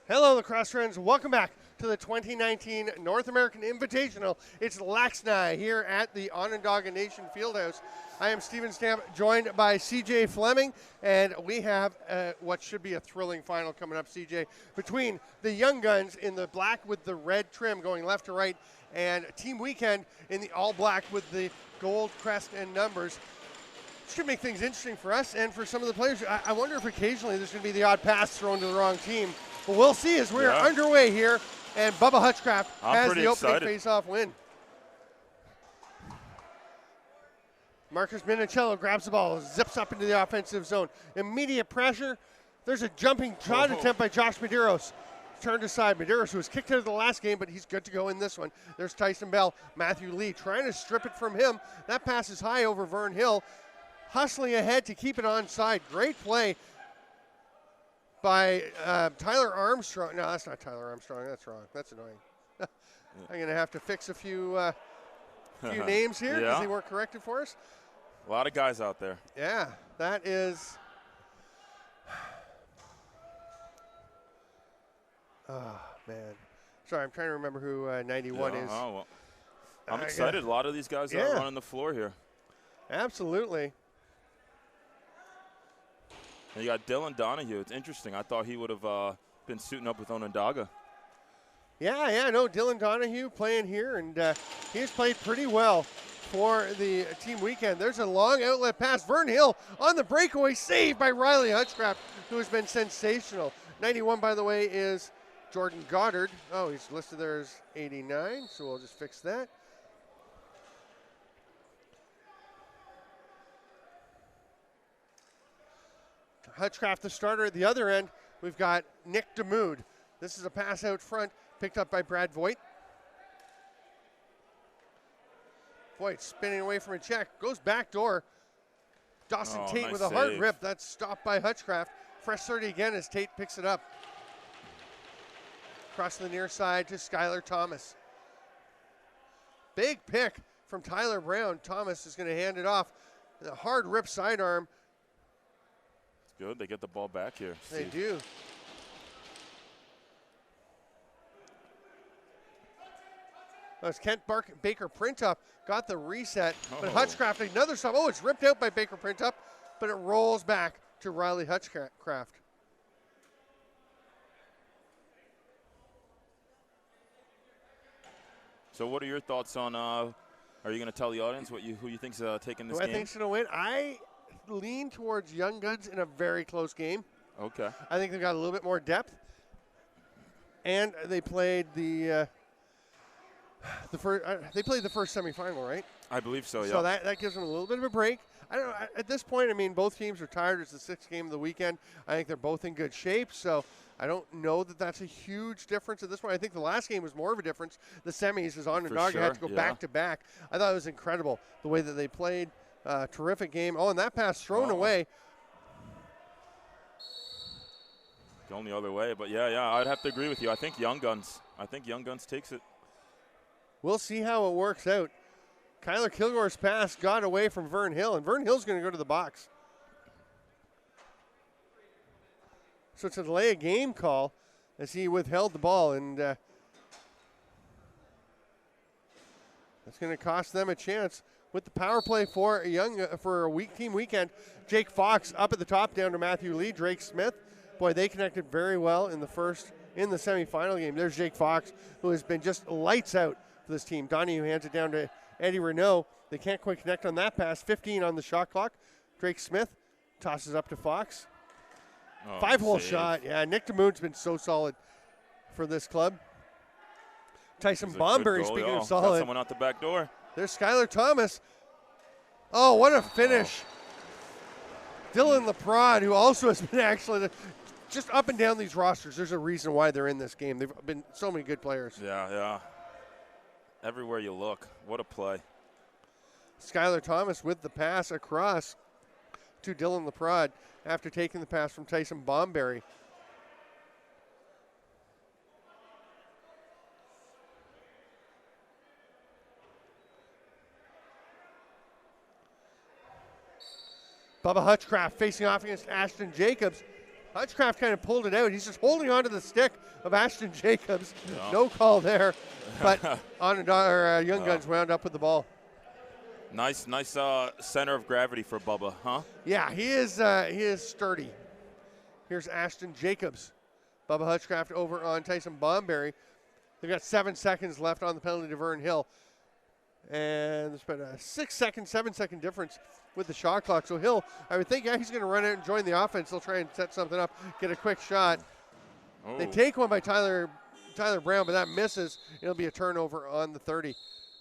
Hello, lacrosse friends. Welcome back to the 2019 North American Invitational. It's LAXNAI here at the Onondaga Nation Fieldhouse. I am Steven Stamp, joined by CJ Fleming, and we have what should be a thrilling final coming up, CJ, between the Young Guns in the black with the red trim going left to right, and Team Weekend in the all black with the gold crest and numbers. Should make things interesting for us and for some of the players. I wonder if occasionally there's going to be the odd pass thrown to the wrong team. But we'll see as we're underway here, and Bubba Hutchcraft has the opening face-off win. Marcus Minicello grabs the ball, zips up into the offensive zone. Immediate pressure. There's a jumping shot attempt by Josh Medeiros. Turned aside. Medeiros, who was kicked out of the last game, but he's good to go in this one. There's Tyson Bell. Matthew Lee trying to strip it from him. That pass is high over Vern Hill. Hustling ahead to keep it onside. Great play by Tyler Armstrong. No, that's not Tyler Armstrong. That's wrong. That's annoying. I'm going to have to fix a few names here because they weren't corrected for us. A lot of guys out there. Yeah, that is. Oh, man. Sorry, I'm trying to remember who 91 is. Oh, well. I'm excited. A lot of these guys are running the floor here. Absolutely. And you got Dylan Donahue. It's interesting. I thought he would have been suiting up with Onondaga. Yeah, no, Dylan Donahue playing here, and he has played pretty well for the Team Weekend. There's a long outlet pass. Vern Hill on the breakaway, saved by Riley Hutchcraft, who has been sensational. 91, by the way, is Jordan Goddard. Oh, he's listed there as 89, so we'll just fix that. Hutchcraft, the starter at the other end. We've got Nick DeMood. This is a pass out front, picked up by Brad Voigt. Voigt spinning away from a check, goes back door. Dawson Tate nice with a save. hard rip. That's stopped by Hutchcraft. Fresh 30 again as Tate picks it up. Across the near side to Skylar Thomas. Big pick from Tyler Brown. Thomas is going to hand it off. The hard rip sidearm. Good. They get the ball back here. They do. As Kent Baker Printup got the reset, but Hutchcraft another stop. Oh, it's ripped out by Baker Printup, but it rolls back to Riley Hutchcraft. So what are your thoughts on, are you going to tell the audience who you think's taking this Who game? I think's going to win? I lean towards Young Guns in a very close game. Okay. I think they've got a little bit more depth. And they played the first semifinal, right? I believe so, yeah. So that gives them a little bit of a break. I don't know. At this point, I mean, both teams are tired. It's the sixth game of the weekend. I think they're both in good shape. So I don't know that that's a huge difference at this point. I think the last game was more of a difference. The semis, as Onondaga had to go back-to-back. I thought it was incredible the way that they played. Terrific game. Oh, and that pass thrown away. Going the other way, but yeah, I'd have to agree with you. I think Young Guns takes it. We'll see how it works out. Kyler Kilgore's pass got away from Vern Hill, and Vern Hill's going to go to the box. So it's a delay of game call as he withheld the ball, and that's going to cost them a chance. With the power play for a Team Weekend, Jake Fox up at the top down to Matthew Lee, Drake Smith. Boy, they connected very well in the semifinal game. There's Jake Fox, who has been just lights out for this team. Donahue hands it down to Eddie Renault. They can't quite connect on that pass. 15 on the shot clock. Drake Smith tosses up to Fox. 5-hole shot. Yeah, Nick DeMoon's been so solid for this club. Tyson Bomberry, speaking of solid. Got someone out the back door. There's Skylar Thomas. Oh, what a finish. Dylan Leprod, who also has been actually just up and down these rosters. There's a reason why they're in this game. They've been so many good players. Yeah. Everywhere you look. What a play. Skylar Thomas with the pass across to Dylan Leprod after taking the pass from Tyson Bomberry. Bubba Hutchcraft facing off against Ashton Jacobs. Hutchcraft kind of pulled it out. He's just holding onto the stick of Ashton Jacobs. Yeah. No call there, but Young Guns wound up with the ball. Nice center of gravity for Bubba, huh? Yeah, he is sturdy. Here's Ashton Jacobs. Bubba Hutchcraft over on Tyson Bomberry. They've got 7 seconds left on the penalty to Vern Hill. And there's been a 7-second difference with the shot clock. So Hill, I would think, he's going to run out and join the offense. They'll try and set something up, get a quick shot. Oh. They take one by Tyler Brown, but that misses. It'll be a turnover on the 30.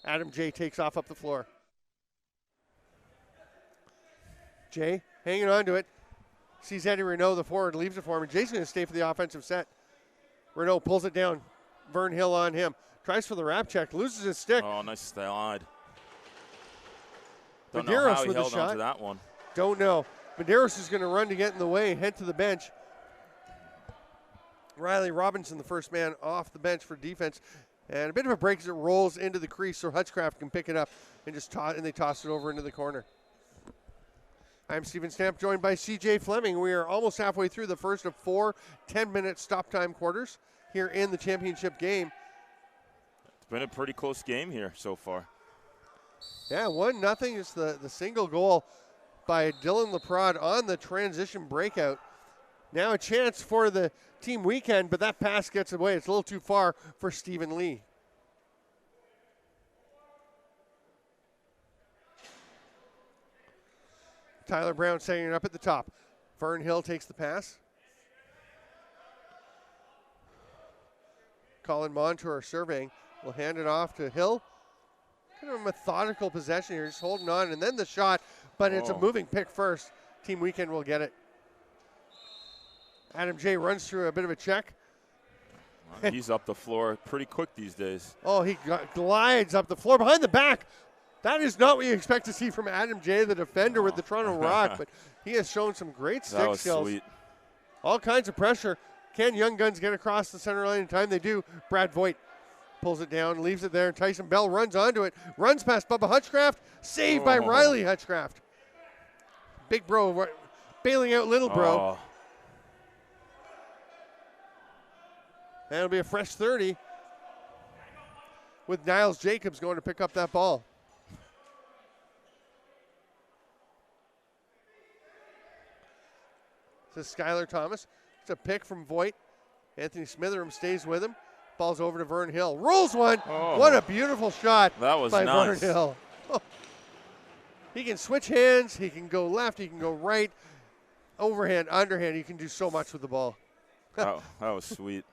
Adam J takes off up the floor. Jay hanging on to it. Sees Eddie Renault, the forward, leaves it for him. And Jay's going to stay for the offensive set. Renault pulls it down. Vern Hill on him. Tries for the wrap check. Loses his stick. Oh, nice slide. Don't Medeiros know how he with held the shot. onto that one. Don't know. Medeiros is going to run to get in the way, head to the bench. Riley Robinson, the first man off the bench for defense. And a bit of a break as it rolls into the crease so Hutchcraft can pick it up and they toss it over into the corner. I'm Steven Stamp, joined by CJ Fleming. We are almost halfway through the first of 4 10-minute stop time quarters here in the championship game. It's been a pretty close game here so far. Yeah, 1-0 is the single goal by Dylan Leprod on the transition breakout. Now a chance for the team weekend, but that pass gets away. It's a little too far for Stephen Lee. Tyler Brown setting it up at the top. Vern Hill takes the pass. Colin Montour surveying. Will hand it off to Hill. Kind of a methodical possession here, just holding on, and then the shot, but it's a moving pick first. Team Weekend will get it. Adam J runs through a bit of a check. Well, he's up the floor pretty quick these days. Oh, he glides up the floor behind the back. That is not what you expect to see from Adam J, the defender with the Toronto Rock, but he has shown some great stick skills. Sweet. All kinds of pressure. Can Young Guns get across the center line in time? They do. Brad Voigt pulls it down, leaves it there. Tyson Bell runs onto it, runs past Bubba Hutchcraft, saved by Riley Hutchcraft. Big bro bailing out little bro. And it'll be a fresh 30 with Niles Jacobs going to pick up that ball. This is Skylar Thomas. It's a pick from Voigt. Anthony Smitheram stays with him. Ball's over to Vern Hill. Rolls one. Oh. What a beautiful shot that was by nice. Vern Hill. Oh. He can switch hands. He can go left. He can go right. Overhand, underhand. He can do so much with the ball. That was sweet.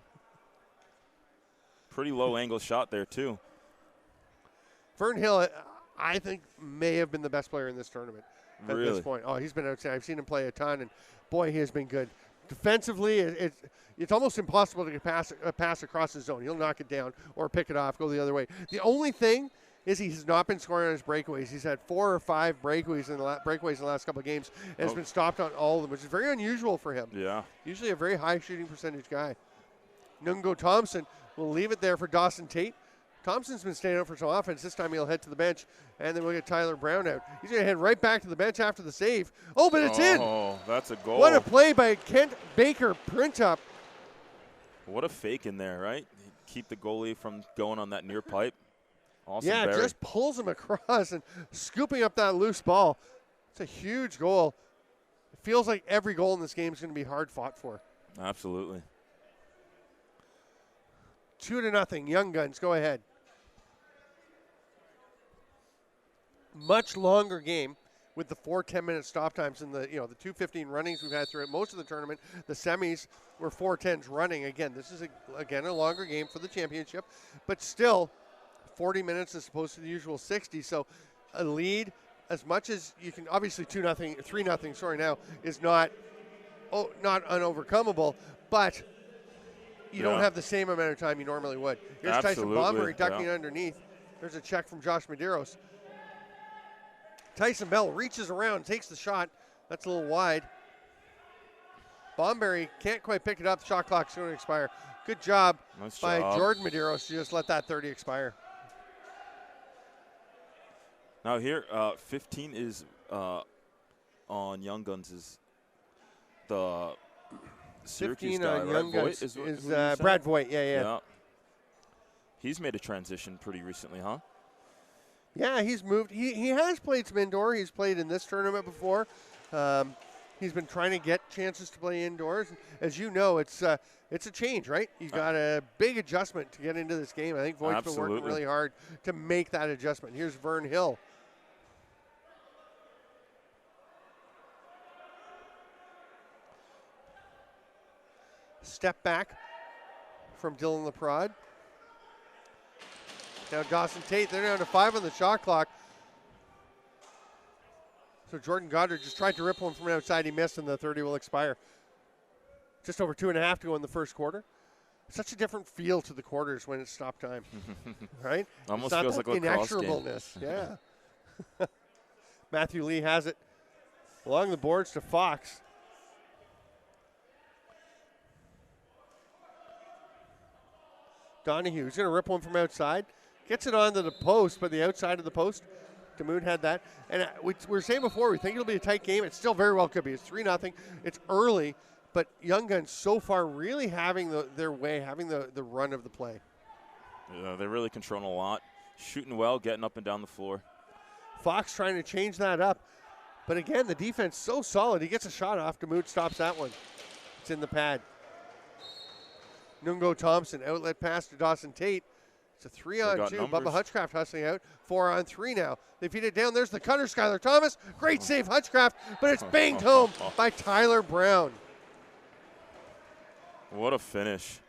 Pretty low angle shot there, too. Vern Hill, I think, may have been the best player in this tournament at Really? this point. Oh, he's been outstanding. I've seen him play a ton, and boy, he has been good. Defensively, it's almost impossible to get a pass across the zone. He'll knock it down or pick it off, go the other way. The only thing is he has not been scoring on his breakaways. He's had 4 or 5 breakaways in the last couple of games and has been stopped on all of them, which is very unusual for him. Yeah. Usually a very high shooting percentage guy. Nungo Thompson will leave it there for Dawson Tate. Thompson's been staying out for some offense. This time he'll head to the bench, and then we'll get Tyler Brown out. He's going to head right back to the bench after the save. Oh, but it's in. Oh, that's a goal. What a play by Kent Baker, print up. What a fake in there, right? Keep the goalie from going on that near pipe. Awesome. Yeah, Barry. just pulls him across and scooping up that loose ball. It's a huge goal. It feels like every goal in this game is going to be hard fought for. Absolutely. 2-0. Young Guns, go ahead. Much longer game with the 4 10-minute stop times and the 2:15 runnings we've had throughout most of the tournament. The semis were 4:10s running. Again, this is a longer game for the championship, but still 40 minutes as opposed to the usual 60. So a lead, as much as you can, obviously 2-0, 3-0. Sorry, now is not unovercomable, but you don't have the same amount of time you normally would. Here's Absolutely. Tyson Bomberry ducking underneath. There's a check from Josh Medeiros. Tyson Bell reaches around, takes the shot. That's a little wide. Bomberry can't quite pick it up. The shot clock's going to expire. Good job by Jordan Medeiros to just let that 30 expire. Now here, 15 is on Young Guns is the Syracuse 15 guy, on right? Young Voigt Guns is who is you said? Brad Voigt. Yeah. Yeah. He's made a transition pretty recently, huh? Yeah, he's moved. He has played some indoor. He's played in this tournament before. He's been trying to get chances to play indoors. As you know, it's a change, right? You got a big adjustment to get into this game. I think Voigt's been working really hard to make that adjustment. Here's Vern Hill. Step back from Dylan Leprod. Now Dawson Tate, they're down to 5 on the shot clock. So Jordan Goddard just tried to rip one from outside. He missed, and the 30 will expire. Just over 2.5 to go in the first quarter. Such a different feel to the quarters when it's stop time, right? Almost it's not feels that like a lacrosse game. inexorableness. Yeah. Matthew Lee has it along the boards to Fox. Donahue, he's going to rip one from outside. Gets it onto the post, but the outside of the post. Damoud had that. And we were saying before, we think it'll be a tight game. It still very well could be. It's 3-0. It's early, but Young Guns so far really having their way, having the run of the play. Yeah, they're really controlling a lot. Shooting well, getting up and down the floor. Fox trying to change that up. But again, the defense so solid. He gets a shot off. Damoud stops that one. It's in the pad. Nungo Thompson, outlet pass to Dawson Tate. It's a 3-on-2. Bubba Hutchcraft hustling out. 4-on-3 now. They feed it down. There's the cutter, Skylar Thomas. Great save, Hutchcraft, but it's banged home by Tyler Brown. What a finish.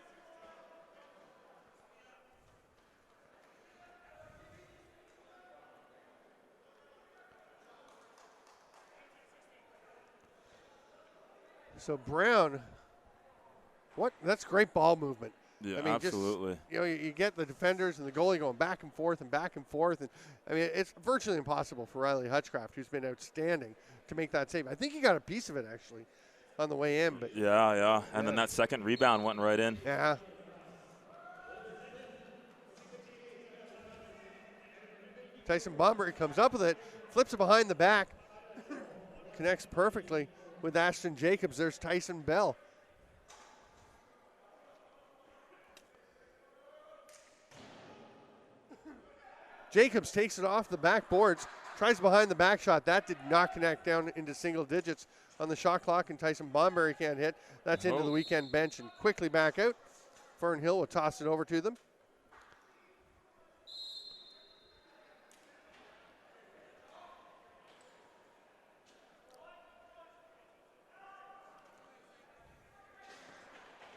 So Brown, that's great ball movement. Yeah, I mean, absolutely. Just, you get the defenders and the goalie going back and forth and back and forth. And I mean, it's virtually impossible for Riley Hutchcraft, who's been outstanding, to make that save. I think he got a piece of it, actually, on the way in. But yeah. And then that second rebound went right in. Yeah. Tyson Bomberry comes up with it, flips it behind the back, connects perfectly with Ashton Jacobs. There's Tyson Bell. Jacobs takes it off the backboards, tries behind the back shot. That did not connect down into single digits on the shot clock, and Tyson Bomberry can't hit. That's into the weekend bench and quickly back out. Fern Hill will toss it over to them.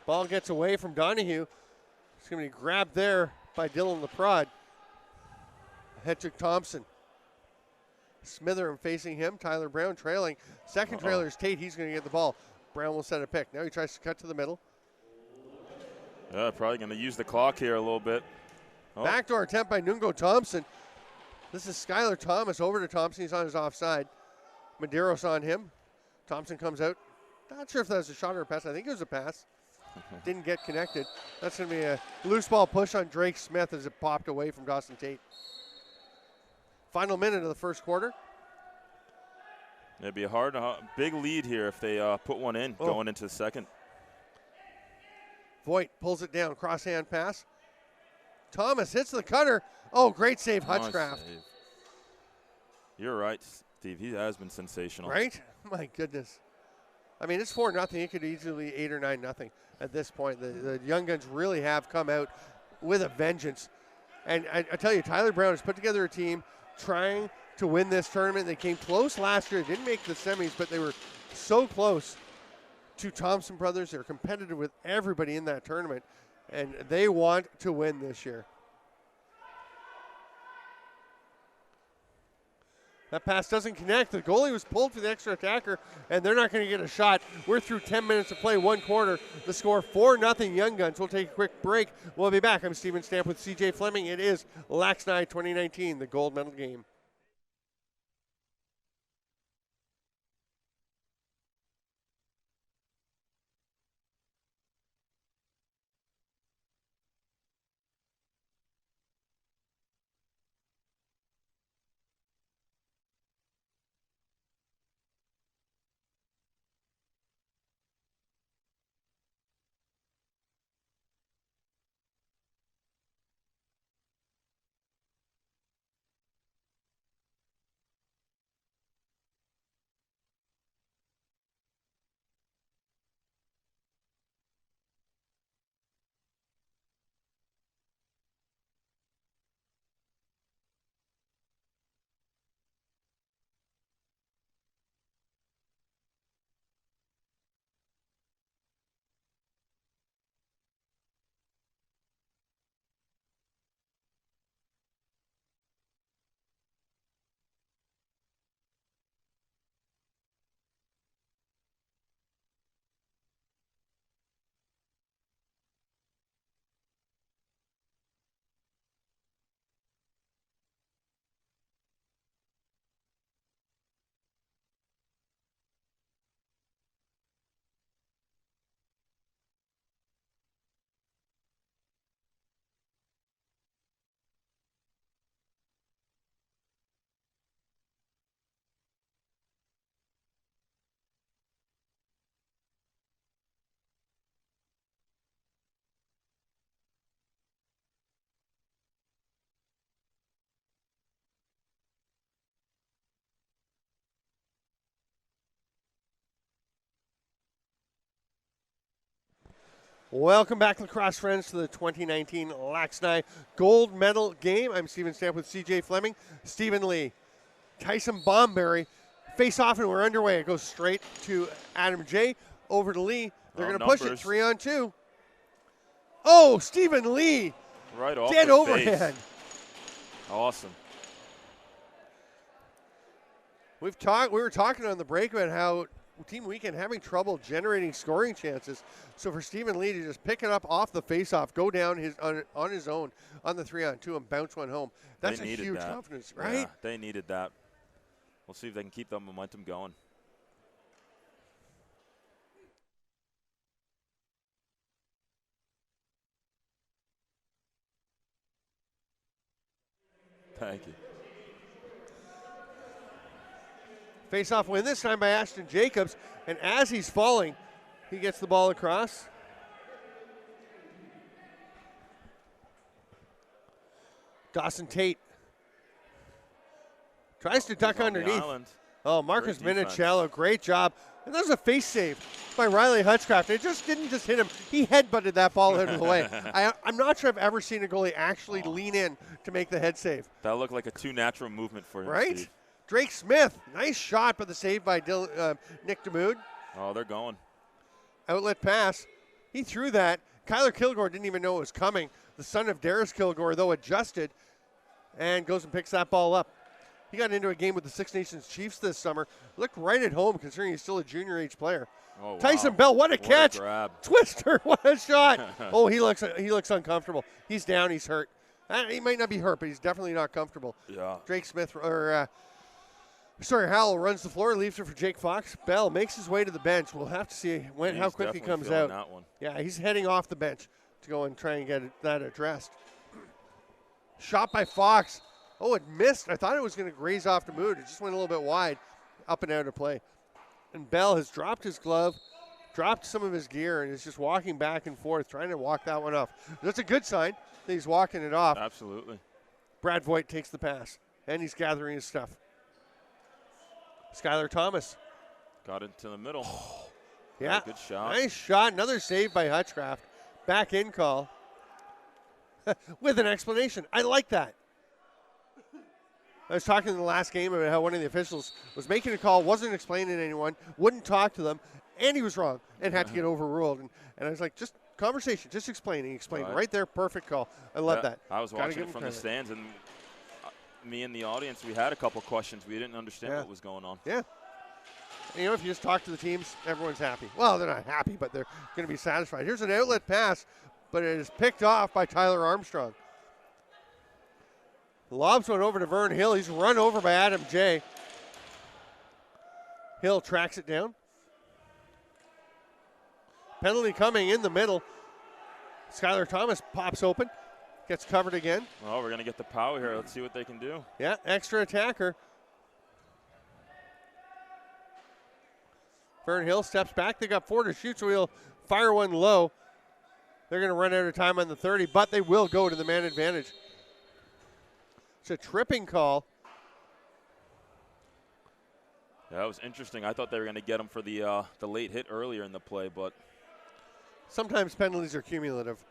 Ball gets away from Donahue. It's going to be grabbed there by Dylan Leprod. Hedrick Thompson. Smitherin facing him. Tyler Brown trailing. Second trailer is Tate. He's going to get the ball. Brown will set a pick. Now he tries to cut to the middle. Yeah, probably going to use the clock here a little bit. Backdoor attempt by Nungo Thompson. This is Skylar Thomas over to Thompson. He's on his offside. Medeiros on him. Thompson comes out. Not sure if that was a shot or a pass. I think it was a pass. Didn't get connected. That's going to be a loose ball push on Drake Smith as it popped away from Dawson Tate. Final minute of the first quarter. It'd be a big lead here if they put one in going into the second. Voigt pulls it down, cross-hand pass. Thomas hits the cutter. Oh, great save, Hutchcraft. You're right, Steve. He has been sensational. Right? My goodness. I mean, it's 4-0. It could easily 8 or 9-0 at this point. The Young Guns really have come out with a vengeance. And I tell you, Tyler Brown has put together a team trying to win this tournament. They came close last year. Didn't make the semis, but they were so close to Thompson Brothers. They're competitive with everybody in that tournament, and they want to win this year. That pass doesn't connect. The goalie was pulled for the extra attacker, and they're not going to get a shot. We're through 10 minutes of play, one quarter. The score 4-0 Young Guns. We'll take a quick break. We'll be back. I'm Steven Stamp with CJ Fleming. It is LAXNAI 2019, the gold medal game. Welcome back, lacrosse friends, to the 2019 LAXNAI gold medal game. I'm Steven Stamp with CJ Fleming, Stephen Lee, Tyson Bomberry. Face off and we're underway. It goes straight to Adam J. Over to Lee. They're going to push it 3-on-2. Oh, Stephen Lee. Right off dead the overhead. face. Awesome. We were talking on the break about how Team Weekend having trouble generating scoring chances. So for Stephen Lee to just pick it up off the face-off, go down on his own on the 3-on-2 and bounce one home. That's a huge confidence, right? Yeah, they needed that. We'll see if they can keep that momentum going. Thank you. Face-off win this time by Ashton Jacobs, and as he's falling, he gets the ball across. Dawson Tate tries to duck underneath. Oh, Marcus Minicello, great job. And there's a face save by Riley Hutchcraft. It just didn't just hit him. He headbutted that ball out of the way. I'm not sure I've ever seen a goalie actually lean in to make the head save. That looked like a too natural movement for him, right? Steve. Drake Smith, nice shot, but the save by Nick DeMood. Oh, they're going. Outlet pass. He threw that. Kyler Kilgore didn't even know it was coming. The son of Darius Kilgore, though, adjusted and goes and picks that ball up. He got into a game with the Six Nations Chiefs this summer. Looked right at home, considering he's still a junior age player. Oh, wow. Tyson Bell, what a catch. A grab. Twister, what a shot. Oh, he looks uncomfortable. He's down, he's hurt. He might not be hurt, but he's definitely not comfortable. Yeah. Drake Smith, Howell runs the floor, leaves it for Jake Fox. Bell makes his way to the bench. We'll have to see how quick he comes out. That one. Yeah, he's heading off the bench to go and try and get that addressed. Shot by Fox. Oh, it missed. I thought it was going to graze off the mood. It just went a little bit wide, up and out of play. And Bell has dropped his glove, dropped some of his gear, and is just walking back and forth, trying to walk that one off. That's a good sign that he's walking it off. Absolutely. Brad Voigt takes the pass, and he's gathering his stuff. Skylar Thomas. Got into the middle. Yeah. Good shot. Nice shot. Another save by Hutchcraft. Back in call. With an explanation. I like that. I was talking in the last game about how one of the officials was making a call, wasn't explaining to anyone, wouldn't talk to them, and he was wrong and had to get overruled. And I was like, just conversation, just explaining. Right there, perfect call. I love that. I was watching it from the stands, and me and the audience, we had a couple questions. We didn't understand what was going on. Yeah. And, if you just talk to the teams, everyone's happy. Well, they're not happy, but they're going to be satisfied. Here's an outlet pass, but it is picked off by Tyler Armstrong. Lobs one over to Vern Hill. He's run over by Adam J. Hill tracks it down. Penalty coming in the middle. Skylar Thomas pops open. Gets covered again. Well, we're going to get the power here. Let's see what they can do. Yeah, extra attacker. Vern Hill steps back. They got 4 to shoot, so he'll fire one low. They're going to run out of time on the 30, but they will go to the man advantage. It's a tripping call. Yeah, that was interesting. I thought they were going to get him for the late hit earlier in the play, but sometimes penalties are cumulative.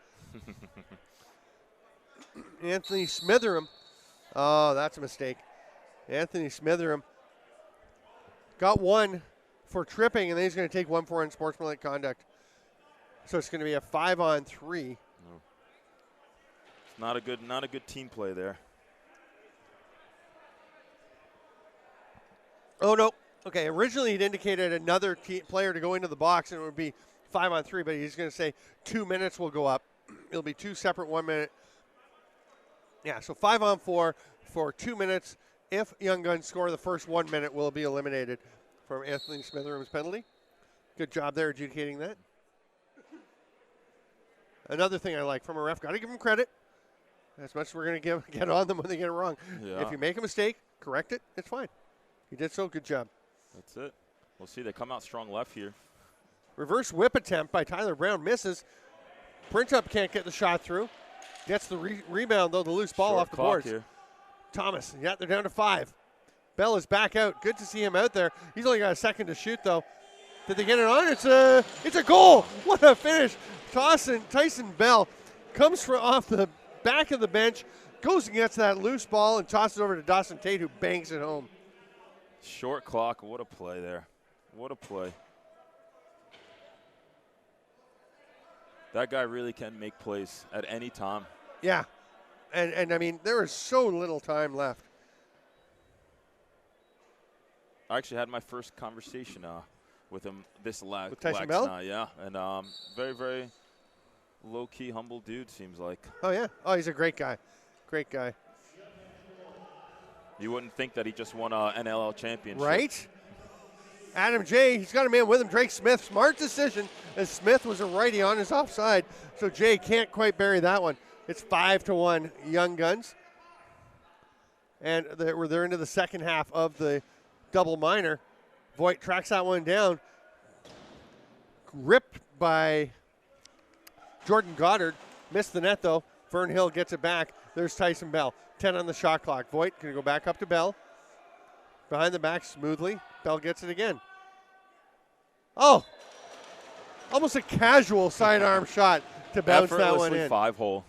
Anthony Smitheram. Oh, that's a mistake. Anthony Smitheram got one for tripping, and then he's going to take one for unsportsmanlike conduct. So it's going to be a 5-on-3. No. Not a good team play there. Oh, no. Okay, originally he'd indicated another player to go into the box, and it would be 5-on-3, but he's going to say 2 minutes will go up. It'll be 2 separate 1 minute. Yeah, so 5-on-4 for 2 minutes. If Young Guns score, the first 1 minute will be eliminated from Anthony Smitheram's penalty. Good job there adjudicating that. Another thing I like from a ref, got to give him credit. As much as we're going to get on them when they get it wrong. Yeah. If you make a mistake, correct it, it's fine. You did so, good job. That's it. We'll see, they come out strong left here. Reverse whip attempt by Tyler Brown, misses. Printup can't get the shot through. Gets the rebound, though, the loose ball Short off the boards. Here. Thomas, yeah, they're down to 5. Bell is back out. Good to see him out there. He's only got a second to shoot, though. Did they get it on? It's a goal. What a finish. Tyson Bell comes from off the back of the bench, goes and gets that loose ball and tosses it over to Dawson Tate, who bangs it home. Short clock. What a play there. What a play. That guy really can make plays at any time. Yeah. And I mean, there is so little time left. I actually had my first conversation with him this with Tyson Bell? Yeah, and very, very low-key, humble dude, seems like. Oh, yeah. Oh, he's a great guy. Great guy. You wouldn't think that he just won an NLL championship. Right? Adam Jay, he's got a man with him, Drake Smith. Smart decision, as Smith was a righty on his offside, so Jay can't quite bury that one. It's 5-1 Young Guns. And they're into the second half of the double minor. Voigt tracks that one down. Ripped by Jordan Goddard. Missed the net, though. Vern Hill gets it back. There's Tyson Bell. 10 on the shot clock. Voigt going to go back up to Bell. Behind the back smoothly. Bell gets it again. Oh! Almost a casual sidearm shot to bounce that one in. 5-hole.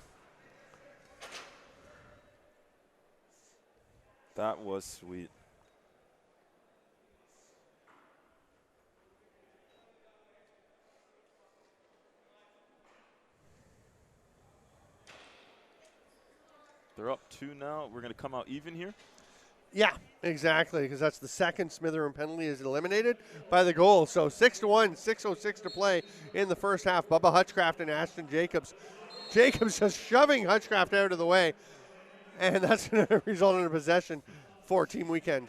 That was sweet. They're up 2 now. We're going to come out even here? Yeah, exactly, because that's the second Smitherman penalty is eliminated by the goal. So 6-1, 6:06 to play in the first half. Bubba Hutchcraft and Ashton Jacobs. Jacobs just shoving Hutchcraft out of the way, and that's going to result in a possession for Team Weekend.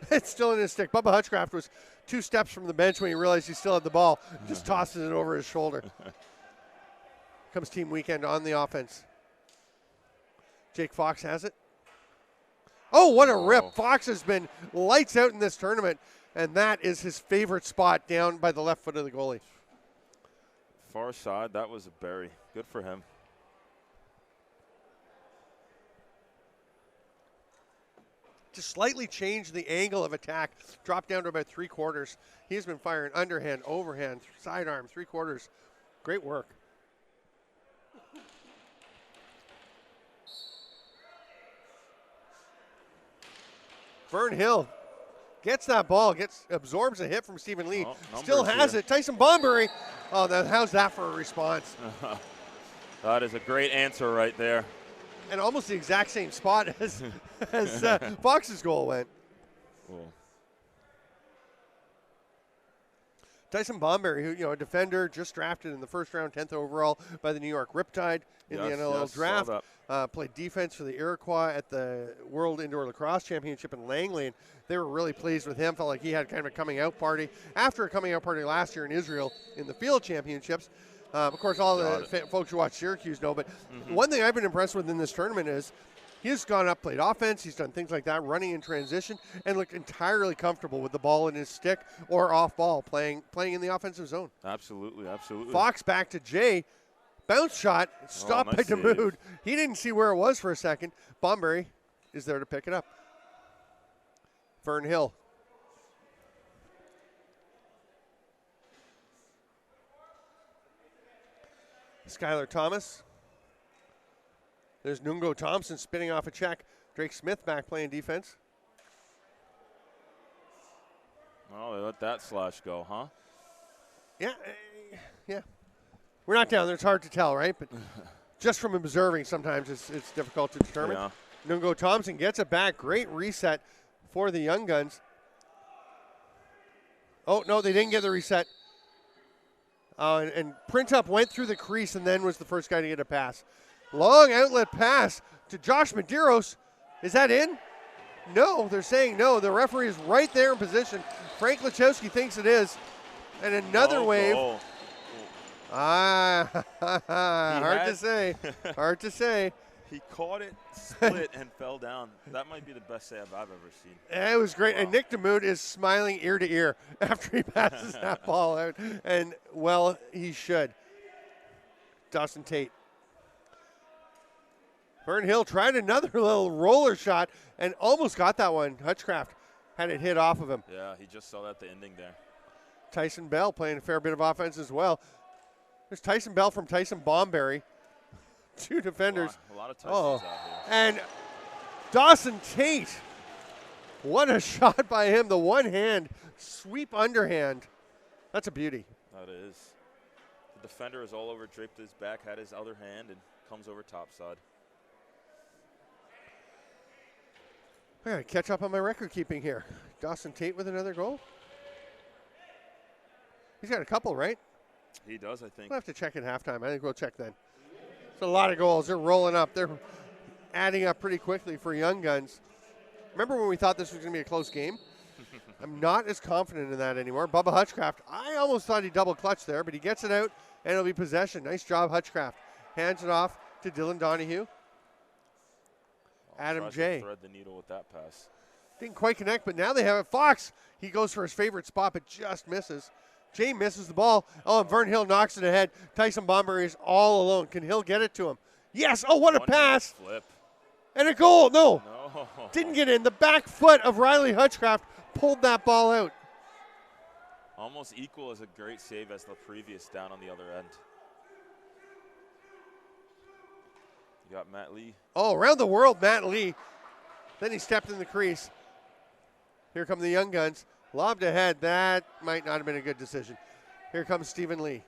It's still in his stick. Bubba Hutchcraft was 2 steps from the bench when he realized he still had the ball. Just tosses it over his shoulder. Comes Team Weekend on the offense. Jake Fox has it. Oh, what a rip. Fox has been lights out in this tournament, and that is his favorite spot down by the left foot of the goalie. Far side, that was a bury. Good for him. To slightly change the angle of attack, drop down to about 3/4. He's been firing underhand, overhand, sidearm, 3/4. Great work. Vern Hill gets that ball, absorbs a hit from Stephen Lee. Still has it. Tyson Bomberry. Oh, how's that for a response? That is a great answer right there. And almost the exact same spot as Fox's goal went. Cool. Tyson Bomberry, who, a defender, just drafted in the first round, 10th overall by the New York Riptide in the NLL draft. Played defense for the Iroquois at the World Indoor Lacrosse Championship in Langley. And they were really pleased with him. Felt like he had kind of a coming out party after a coming out party last year in Israel in the field championships. Of course, all the folks who watch Syracuse know. But one thing I've been impressed with in this tournament is he's gone up, played offense. He's done things like that, running in transition, and looked entirely comfortable with the ball in his stick or off ball, playing in the offensive zone. Absolutely, absolutely. Fox back to Jay. Bounce shot, stopped by Damoud. He didn't see where it was for a second. Bomberry is there to pick it up. Vern Hill. Skylar Thomas. There's Nungo Thompson spinning off a check. Drake Smith back playing defense. Oh, they let that slash go, huh? Yeah. We're not down there. It's hard to tell, right? But just from observing, sometimes it's difficult to determine. Yeah. Nungo Thompson gets it back. Great reset for the Young Guns. Oh, no, they didn't get the reset. And Printup went through the crease and then was the first guy to get a pass. Long outlet pass to Josh Medeiros. Is that in? No, they're saying no. The referee is right there in position. Frank Lachowski thinks it is. And another wave. Goal. Hard to say. Hard to say. He caught it, split, and fell down. That might be the best save I've ever seen. It was great. Wow. And Nick Damoud is smiling ear to ear after he passes that ball out. And, well, he should. Dawson Tate. Vern Hill tried another little roller shot and almost got that one. Hutchcraft had it hit off of him. Yeah, he just saw that the ending there. Tyson Bell playing a fair bit of offense as well. There's Tyson Bell from Tyson Bomberry. 2 defenders. A lot of Tysons out here. And Dawson Tate. What a shot by him. The one-hand sweep underhand. That's a beauty. That is. The defender is all over, draped his back, had his other hand, and comes over topside. I gotta catch up on my record keeping here. Dawson Tate with another goal. He's got a couple, right? He does, I think. We'll have to check at halftime. I think we'll check then. It's a lot of goals. They're rolling up. They're adding up pretty quickly for Young Guns. Remember when we thought this was going to be a close game? I'm not as confident in that anymore. Bubba Hutchcraft, I almost thought he double clutched there, but he gets it out, and it'll be possession. Nice job, Hutchcraft. Hands it off to Dylan Donahue. Adam J. Thread the needle with that pass. Didn't quite connect, but now they have it. Fox, he goes for his favorite spot, but just misses. Jay misses the ball. Oh, and Vern Hill knocks it ahead. Tyson Bomberry is all alone. Can Hill get it to him? Yes. Oh, what a pass. Flip. And a goal. No. No. Didn't get in. The back foot of Riley Hutchcraft pulled that ball out. Almost equal as a great save as the previous down on the other end. You got Matt Lee. Oh, around the world, Matt Lee. Then he stepped in the crease. Here come the Young Guns. Lobbed ahead. That might not have been a good decision. Here comes Stephen Lee.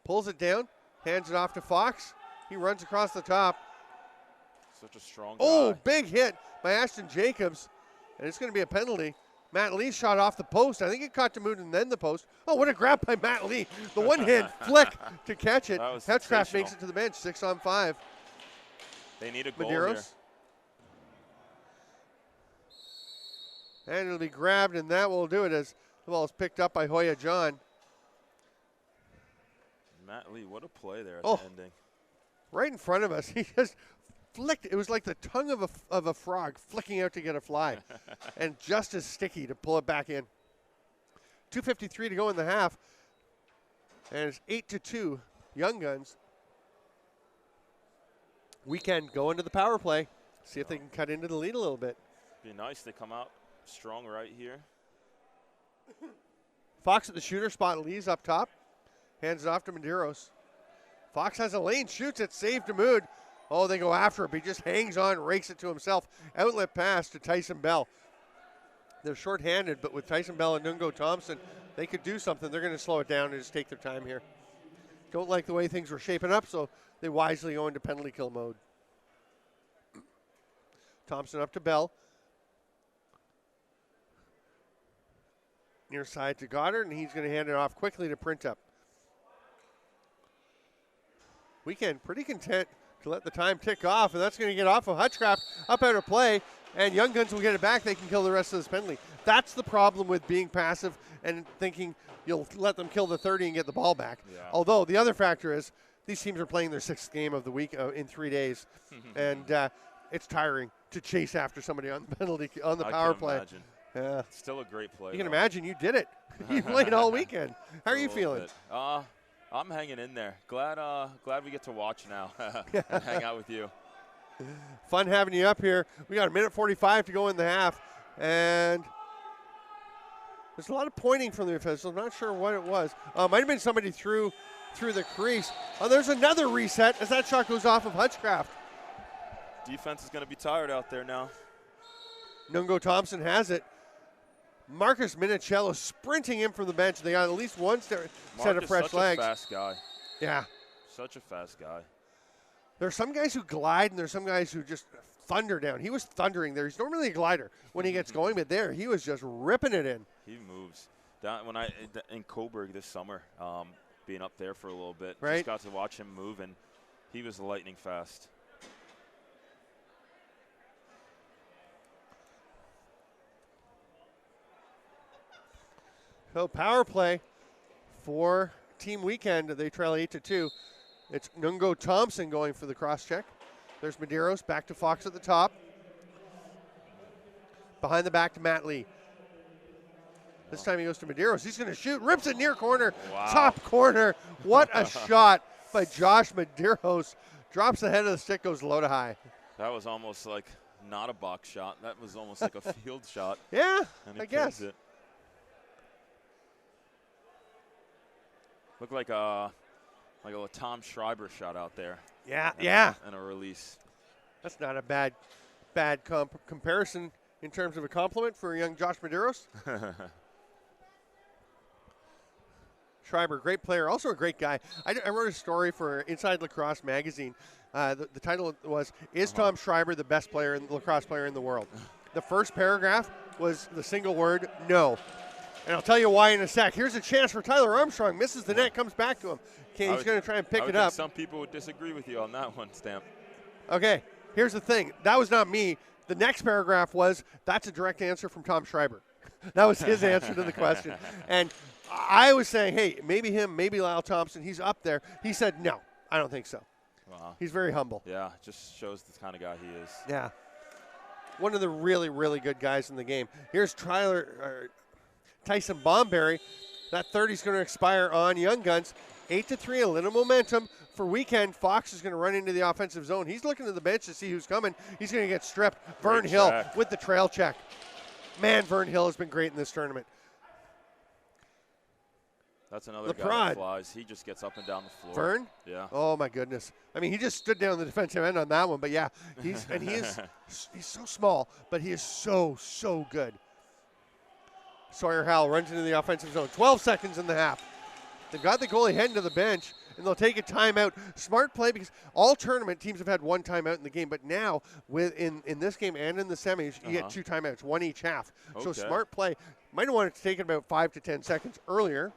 Pulls it down. Hands it off to Fox. He runs across the top. Such a strong guy. Oh, big hit by Ashton Jacobs. And it's going to be a penalty. Matt Lee shot off the post. I think it caught Demuth and then the post. Oh, what a grab by Matt Lee. The one-hand flick to catch it. Hutchcraft makes it to the bench, 6-on-5. They need a goal Medeiros. here. And it'll be grabbed, and that will do it as the ball is picked up by Hoya John. Matt Lee, what a play there at Oh, the ending. Right in front of us. He just flicked. It was like the tongue of a frog flicking out to get a fly. And just as sticky to pull it back in. 2:53 to go in the half. And it's 8-2, Young Guns. Weekend go into the power play. See if they can cut into the lead a little bit. Be nice. They come out strong right here. Fox at the shooter spot. Lee's up top. Hands it off to Medeiros. Fox has a lane. Shoots it. Save Demuth. Oh, they go after it, but he just hangs on, rakes it to himself. Outlet pass to Tyson Bell. They're short-handed, but with Tyson Bell and Nungo Thompson, they could do something. They're going to slow it down and just take their time here. Don't like the way things were shaping up, so they wisely go into penalty kill mode. Thompson up to Bell. Near side to Goddard, and he's going to hand it off quickly to Printup. Weekend pretty content to let the time tick off, and that's going to get off of Hutchcraft up out of play, and Young Guns will get it back. They can kill the rest of this penalty. That's the problem with being passive and thinking you'll let them kill the 30 and get the ball back. Yeah. Although the other factor is these teams are playing their 6th game of the week in 3 days, and it's tiring to chase after somebody on the penalty on the power play. Imagine. Yeah, still a great play. You can imagine you did it. You played all weekend. How are you feeling? I'm hanging in there. Glad we get to watch now and hang out with you. Fun having you up here. We got 1:45 to go in the half, and there's a lot of pointing from the officials. I'm not sure what it was. Might have been somebody through the crease. Oh, there's another reset as that shot goes off of Hutchcraft. Defense is going to be tired out there now. Nungo Thompson has it. Marcus Minicello sprinting in from the bench. They got at least one set of fresh legs. Such a fast guy. Yeah. Such a fast guy. There are some guys who glide, and there's some guys who just thunder down. He was thundering there. He's normally a glider when he gets going, but there he was just ripping it in. He moves. When in Coburg this summer, being up there for a little bit, right. Just got to watch him move, and he was lightning fast. So power play for Team Weekend. They trail 8-2. It's Nungo Thompson going for the cross check. There's Medeiros back to Fox at the top. Behind the back to Matt Lee. This time he goes to Medeiros. He's going to shoot. Rips it near corner. Wow. Top corner. What a shot by Josh Medeiros. Drops the head of the stick, goes low to high. That was almost like not a box shot. That was almost like a field shot. Yeah, and I guess. It. Looked like a little Tom Schreiber shot out there. Yeah. And a release. That's not a bad comparison in terms of a compliment for young Josh Medeiros. Schreiber, great player, also a great guy. I wrote a story for Inside Lacrosse magazine. The title was, "Is Tom Schreiber the best lacrosse player in the world?" The first paragraph was the single word, "No." And I'll tell you why in a sec. Here's a chance for Tyler Armstrong. Misses the net, comes back to him. Okay, he's going to try and pick it up. Some people would disagree with you on that one, Stamp. Okay, here's the thing. That was not me. The next paragraph was, "That's a direct answer from Tom Schreiber." That was his answer to the question. And I was saying, hey, maybe him, maybe Lyle Thompson. He's up there. He said, no, I don't think so. Wow. He's very humble. Yeah, just shows the kind of guy he is. Yeah. One of the really, really good guys in the game. Here's Tyson Bomberry. That 30 is going to expire on Young Guns. 8-3, a little momentum for Weekend. Fox is going to run into the offensive zone. He's looking to the bench to see who's coming. He's going to get stripped. Vern Hill with the trail check. Man, Vern Hill has been great in this tournament. That's another guy that flies. He just gets up and down the floor. Vern? Yeah. Oh, my goodness. I mean, he just stood down the defensive end on that one. But, yeah, he's so small, but he is so good. Sawyer Howell runs into the offensive zone. 12 seconds in the half. They've got the goalie heading to the bench, and they'll take a timeout. Smart play, because all tournament teams have had one timeout in the game, but now in this game and in the semis, you get 2 timeouts, 1 each half. Okay. So smart play. Might have wanted to take it about 5 to 10 seconds earlier,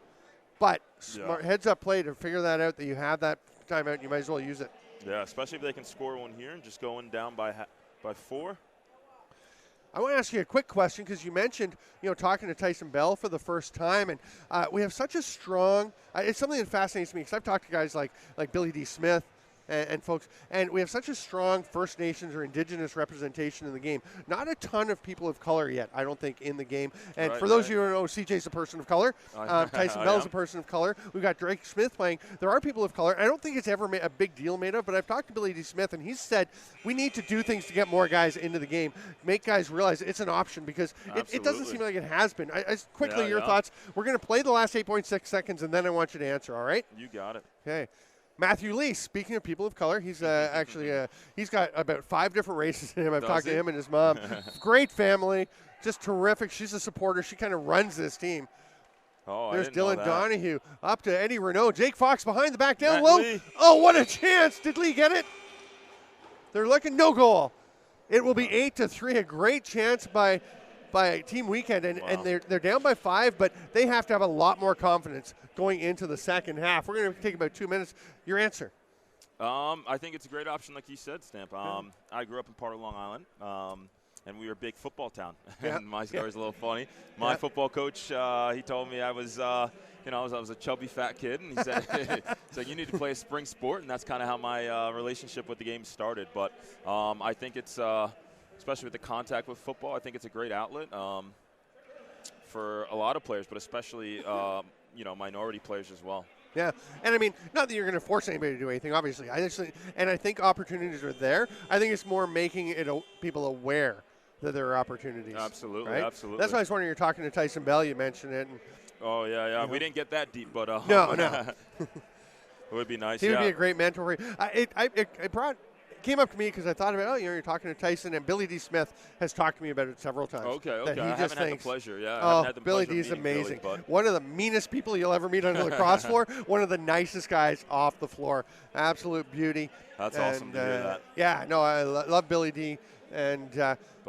but smart heads-up play to figure that out, that you have that timeout, you might as well use it. Yeah, especially if they can score one here and just going down by 4. I want to ask you a quick question, because you mentioned, talking to Tyson Bell for the first time, and we have such a strong it's something that fascinates me, because I've talked to guys like Billy D. Smith and folks, and we have such a strong First Nations or Indigenous representation in the game. Not a ton of people of color yet, I don't think, in the game. And for those of you who don't know, CJ's a person of color. Tyson Bell's a person of color. We've got Drake Smith playing. There are people of color. I don't think it's ever a big deal made of, but I've talked to Billy D. Smith, and he's said we need to do things to get more guys into the game, make guys realize it's an option, because it doesn't seem like it has been. Quickly, your thoughts. We're going to play the last 8.6 seconds, and then I want you to answer, all right? You got it. Okay. Matthew Lee, speaking of people of color, he's he's got about 5 different races in him. I've talked to him and his mom. Great family, just terrific. She's a supporter. She kind of runs this team. Oh, there's I didn't know Dylan that. Donahue up to Eddie Renault. Jake Fox behind the back, down low. Lee. Oh, what a chance. Did Lee get it? They're looking, no goal. It will be 8-3, a great chance by Team Weekend, and they're down by 5, but they have to have a lot more confidence going into the second half. We're going to take about 2 minutes. Your answer? I think it's a great option, like you said, Stamp. I grew up in part of Long Island, and we were a big football town. And my story's a little funny. My football coach, he told me I was, I was a chubby, fat kid, and he said, you need to play a spring sport, and that's kind of how my relationship with the game started. But I think it's, especially with the contact with football, I think it's a great outlet for a lot of players, but especially minority players as well. Yeah, and I mean, not that you're going to force anybody to do anything, obviously. I think opportunities are there. I think it's more making it people aware that there are opportunities. Absolutely, right? absolutely. That's why I was wondering, you're talking to Tyson Bell, you mentioned it. And, oh, yeah. We didn't get that deep, but no. It would be nice. He would be a great mentor for you. It came up to me because I thought about, you're talking to Tyson, and Billy D. Smith has talked to me about it several times. Okay. He I just haven't had the pleasure. Yeah. Oh, Billy D's amazing. Billy, one of the meanest people you'll ever meet on the lacrosse floor. One of the nicest guys off the floor. Absolute beauty. That's awesome to hear that. Yeah, no, I love Billy D. And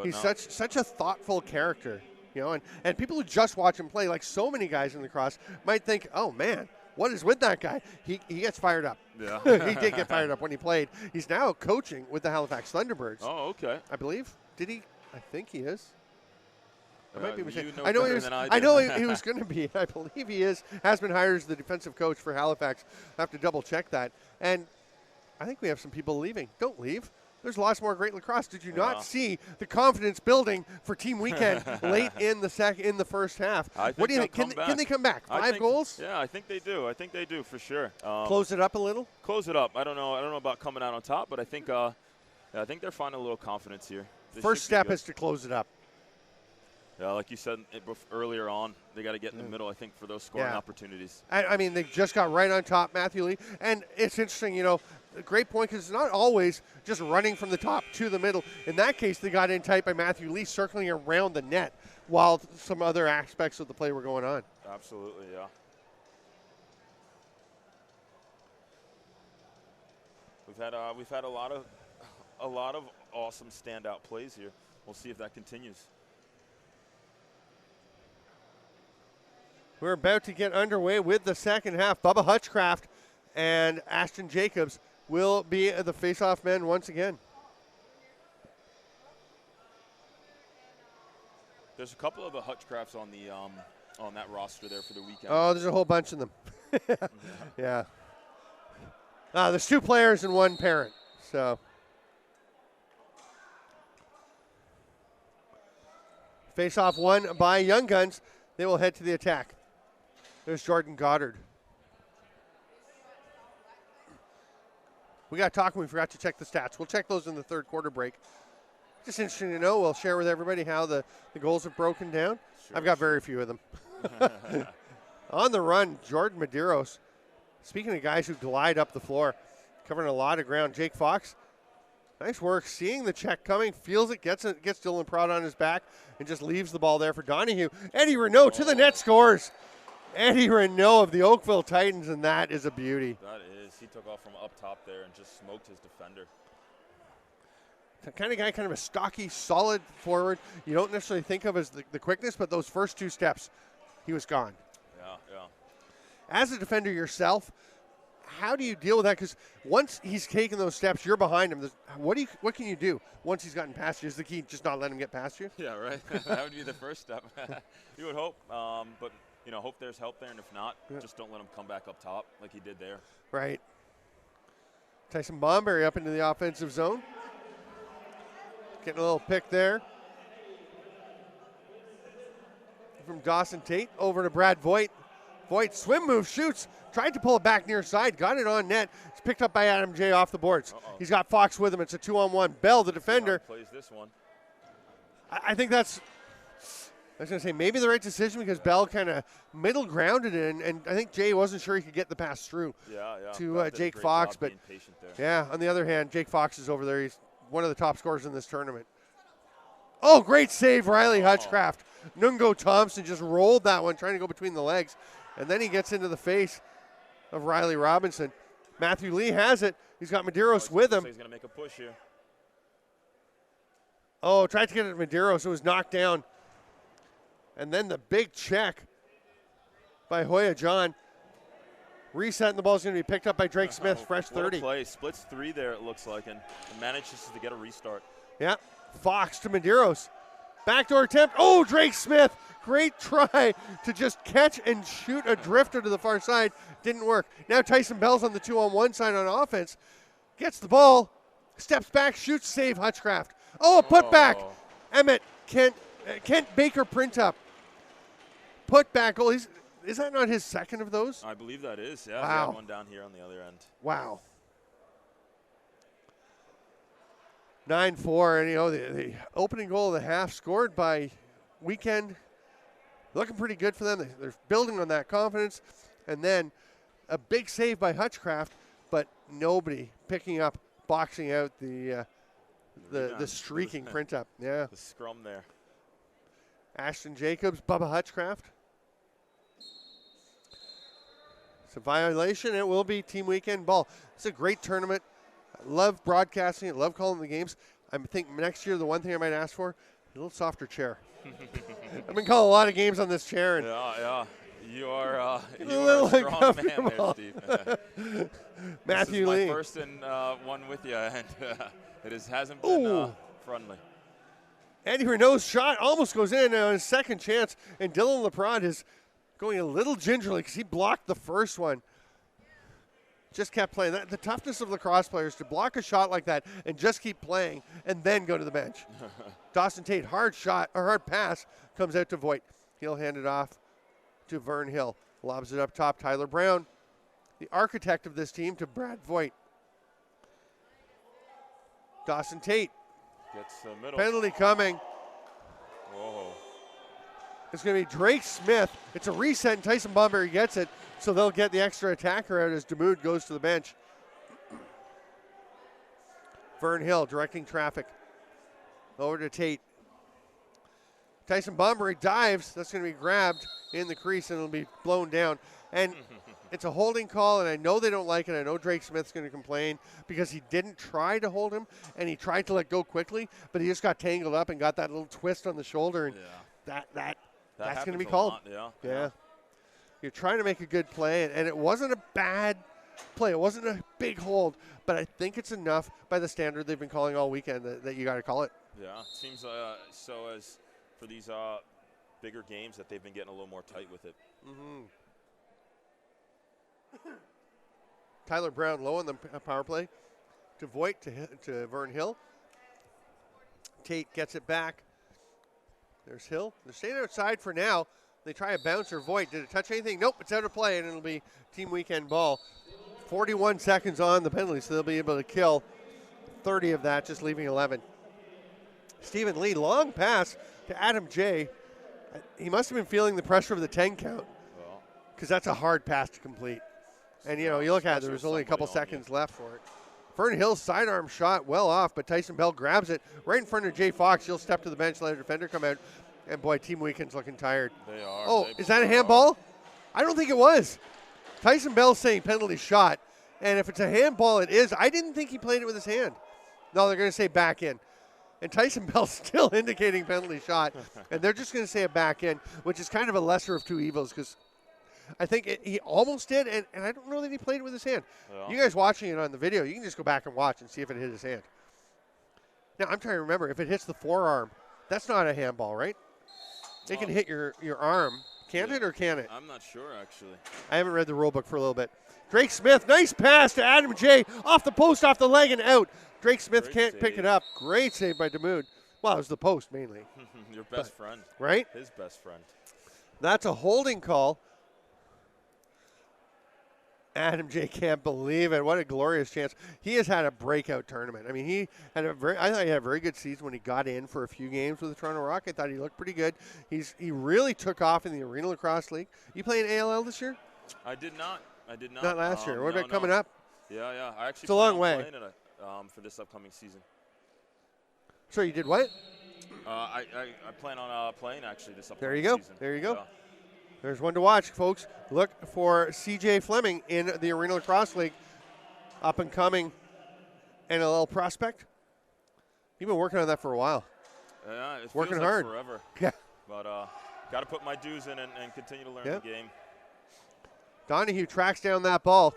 he's such a thoughtful character. And people who just watch him play, like so many guys in lacrosse, might think, oh, man, what is with that guy? He gets fired up. Yeah. He did get fired up when he played. He's now coaching with the Halifax Thunderbirds. Oh, okay. I believe. Did he? I think he is. I might be mistaken. I know he was going to be. I believe he is. Has been hired as the defensive coach for Halifax. I have to double check that. And I think we have some people leaving. Don't leave. There's lots more great lacrosse. Did you not see the confidence building for Team Weekend late in the first half? What do you think? Can they come back? 5 goals? Yeah, I think they do. I think they do for sure. Close it up a little? Close it up. I don't know about coming out on top, but I think they're finding a little confidence here. First step is to close it up. Yeah, like you said earlier on, they got to get in the middle, I think, for those scoring opportunities. I mean, they just got right on top, Matthew Lee. And it's interesting, you know, a great point because it's not always just running from the top to the middle. In that case, they got in tight by Matthew Lee circling around the net while some other aspects of the play were going on. Absolutely, yeah. We've had a lot of awesome standout plays here. We'll see if that continues. We're about to get underway with the second half. Bubba Hutchcraft and Ashton Jacobs will be the face-off men once again. There's a couple of the Hutchcrafts on the on that roster there for the weekend. Oh, there's a whole bunch of them. Yeah. There's 2 players and 1 parent. So. Face-off won by Young Guns. They will head to the attack. There's Jordan Goddard. We got talking. We forgot to check the stats. We'll check those in the third quarter break. Just interesting to know. We'll share with everybody how the goals have broken down. Sure, I've got very few of them. On the run, Jordan Medeiros. Speaking of guys who glide up the floor, covering a lot of ground. Jake Fox, nice work seeing the check coming, feels it, gets Dylan Proud on his back, and just leaves the ball there for Donahue. Eddie Renault to the net scores. Eddie Renault of the Oakville Titans, and that is a beauty. That is. He took off from up top there and just smoked his defender. The kind of guy, kind of a stocky, solid forward. You don't necessarily think of as the quickness, but those first 2 steps, he was gone. Yeah. As a defender yourself, how do you deal with that? Because once he's taken those steps, you're behind him. What can you do once he's gotten past you? Is the key just not let him get past you? Yeah, right. That would be the first step. You would hope, but you know, hope there's help there, and if not, just don't let him come back up top like he did there. Right. Tyson Bomberry up into the offensive zone. Getting a little pick there. From Dawson Tate over to Brad Voigt. Voigt, swim move, shoots. Tried to pull it back near side. Got it on net. It's picked up by Adam J. off the boards. He's got Fox with him. It's a 2-on-1. Bell, the defender. Plays this one. I think that's, I was going to say, maybe the right decision because Bell kind of middle grounded it, and I think Jay wasn't sure he could get the pass through to Jake Fox. But yeah, on the other hand, Jake Fox is over there. He's one of the top scorers in this tournament. Oh, great save, Riley Hutchcraft. Nungo Thompson just rolled that one, trying to go between the legs. And then he gets into the face of Riley Robinson. Matthew Lee has it. He's got Medeiros with him. He's going to make a push here. Oh, tried to get it to Medeiros. It was knocked down. And then the big check by Hoya John. Reset, and the ball's going to be picked up by Drake Smith, fresh 30. What a play. Splits 3 there, it looks like, and manages to get a restart. Yeah. Fox to Medeiros. Backdoor attempt. Oh, Drake Smith. Great try to just catch and shoot a drifter to the far side. Didn't work. Now Tyson Bell's on the 2-on-1 side on offense. Gets the ball. Steps back. Shoots. Save Hutchcraft. Oh, a putback. Emmett. Kent Baker print up. Putback goal. Is that not his second of those? I believe that is. Yeah. Wow. We have one down here on the other end. Wow. 9-4, and you know the opening goal of the half scored by Weekend. Looking pretty good for them. They're building on that confidence, and then a big save by Hutchcraft, but nobody picking up, boxing out the streaking print up. Yeah, the scrum there. Ashton Jacobs, Bubba Hutchcraft. It's a violation. It will be Team Weekend ball. It's a great tournament. I love broadcasting. I love calling the games. I think next year the one thing I might ask for, a little softer chair. I've been calling a lot of games on this chair. And yeah. You are a strong man there, Steve. Matthew Lee. This is my first and one with you, and it hasn't been friendly. Eddie Renault's shot almost goes in on his second chance, and Dylan LeProd is going a little gingerly because he blocked the first one. Just kept playing. The toughness of lacrosse players to block a shot like that and just keep playing and then go to the bench. Dawson Tate, hard pass, comes out to Voigt. He'll hand it off to Vern Hill. Lobs it up top. Tyler Brown, the architect of this team, to Brad Voigt. Dawson Tate. Gets the middle. Penalty coming. Whoa. is going to be Drake Smith. It's a reset, and Tyson Bomberry gets it, so they'll get the extra attacker out as Donahue goes to the bench. Vern Hill directing traffic. Over to Tate. Tyson Bomberry dives. That's going to be grabbed in the crease, and it'll be blown down. And it's a holding call, and I know they don't like it. I know Drake Smith's going to complain because he didn't try to hold him, and he tried to let go quickly, but he just got tangled up and got that little twist on the shoulder, and that's going to be called. Yeah. You're trying to make a good play, and it wasn't a bad play. It wasn't a big hold, but I think it's enough by the standard they've been calling all weekend that you got to call it. Yeah, it seems so as for these bigger games that they've been getting a little more tight with it. Tyler Brown low on the power play to Voigt to Vern Hill. Tate gets it back. There's Hill. They're staying outside for now. They try a bouncer. Voigt, did it touch anything? Nope, it's out of play, and it'll be team weekend ball. 41 seconds on the penalty, so they'll be able to kill 30 of that, just leaving 11. Stephen Lee, long pass to Adam J. He must have been feeling the pressure of the 10 count because that's a hard pass to complete. And, you look at it, there was only a couple seconds left for it. Vern Hill's sidearm shot well off, but Tyson Bell grabs it right in front of Jay Fox. He'll step to the bench, let a defender come out. And, boy, Team Weekend's looking tired. They are. Oh, is that a handball? I don't think it was. Tyson Bell's saying penalty shot. And if it's a handball, it is. I didn't think he played it with his hand. No, they're going to say back in. And Tyson Bell's still indicating penalty shot. And they're just going to say a back in, which is kind of a lesser of two evils because I think he almost did, and I don't know that he played it with his hand. Yeah. You guys watching it on the video, you can just go back and watch and see if it hit his hand. Now, I'm trying to remember, if it hits the forearm, that's not a handball, right? It can hit your arm. Can it or can it? I'm not sure, actually. I haven't read the rule book for a little bit. Drake Smith, nice pass to Adam J. Off the post, off the leg, and out. Drake Smith can't pick it up. Great save by Donahue. Well, it was the post mainly. Your best friend. Right? His best friend. That's a holding call. Adam J. can't believe it. What a glorious chance. He has had a breakout tournament. I mean, I thought he had a very good season when he got in for a few games with the Toronto Rock. I thought he looked pretty good. He really took off in the Arena Lacrosse League. You playing ALL this year? I did not. Not last year. What about coming up? Yeah. I actually it's a long way. For this upcoming season. So you did what? I plan on playing actually this upcoming season. There you go. Yeah. There's one to watch, folks. Look for CJ Fleming in the Arena Lacrosse League. Up and coming NLL prospect. You've been working on that for a while. Yeah, it's working like hard. Forever. Yeah. But got to put my dues in and continue to learn the game. Donahue tracks down that ball.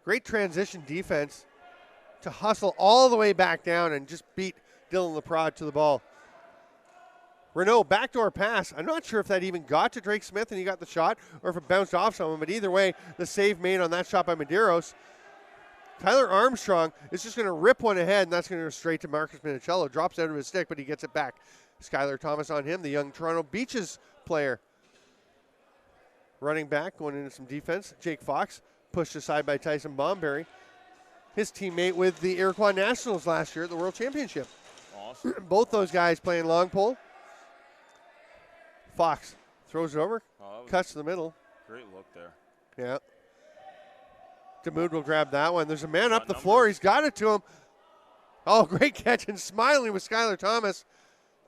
Great transition defense to hustle all the way back down and just beat Dylan Leprod to the ball. Renault, backdoor pass. I'm not sure if that even got to Drake Smith and he got the shot or if it bounced off someone, but either way, the save made on that shot by Medeiros. Tyler Armstrong is just going to rip one ahead, and that's going to go straight to Marcus Minicello. Drops out of his stick, but he gets it back. Skylar Thomas on him, the young Toronto Beaches player. Running back, going into some defense. Jake Fox, pushed aside by Tyson Bomberry. His teammate with the Iroquois Nationals last year at the World Championship. Awesome. Both those guys playing long pole. Fox throws it over, cuts to the middle. Great look there. Yeah. Donahue will grab that one. There's a man up the floor. He's got it to him. Oh, great catch and smiling with Skylar Thomas.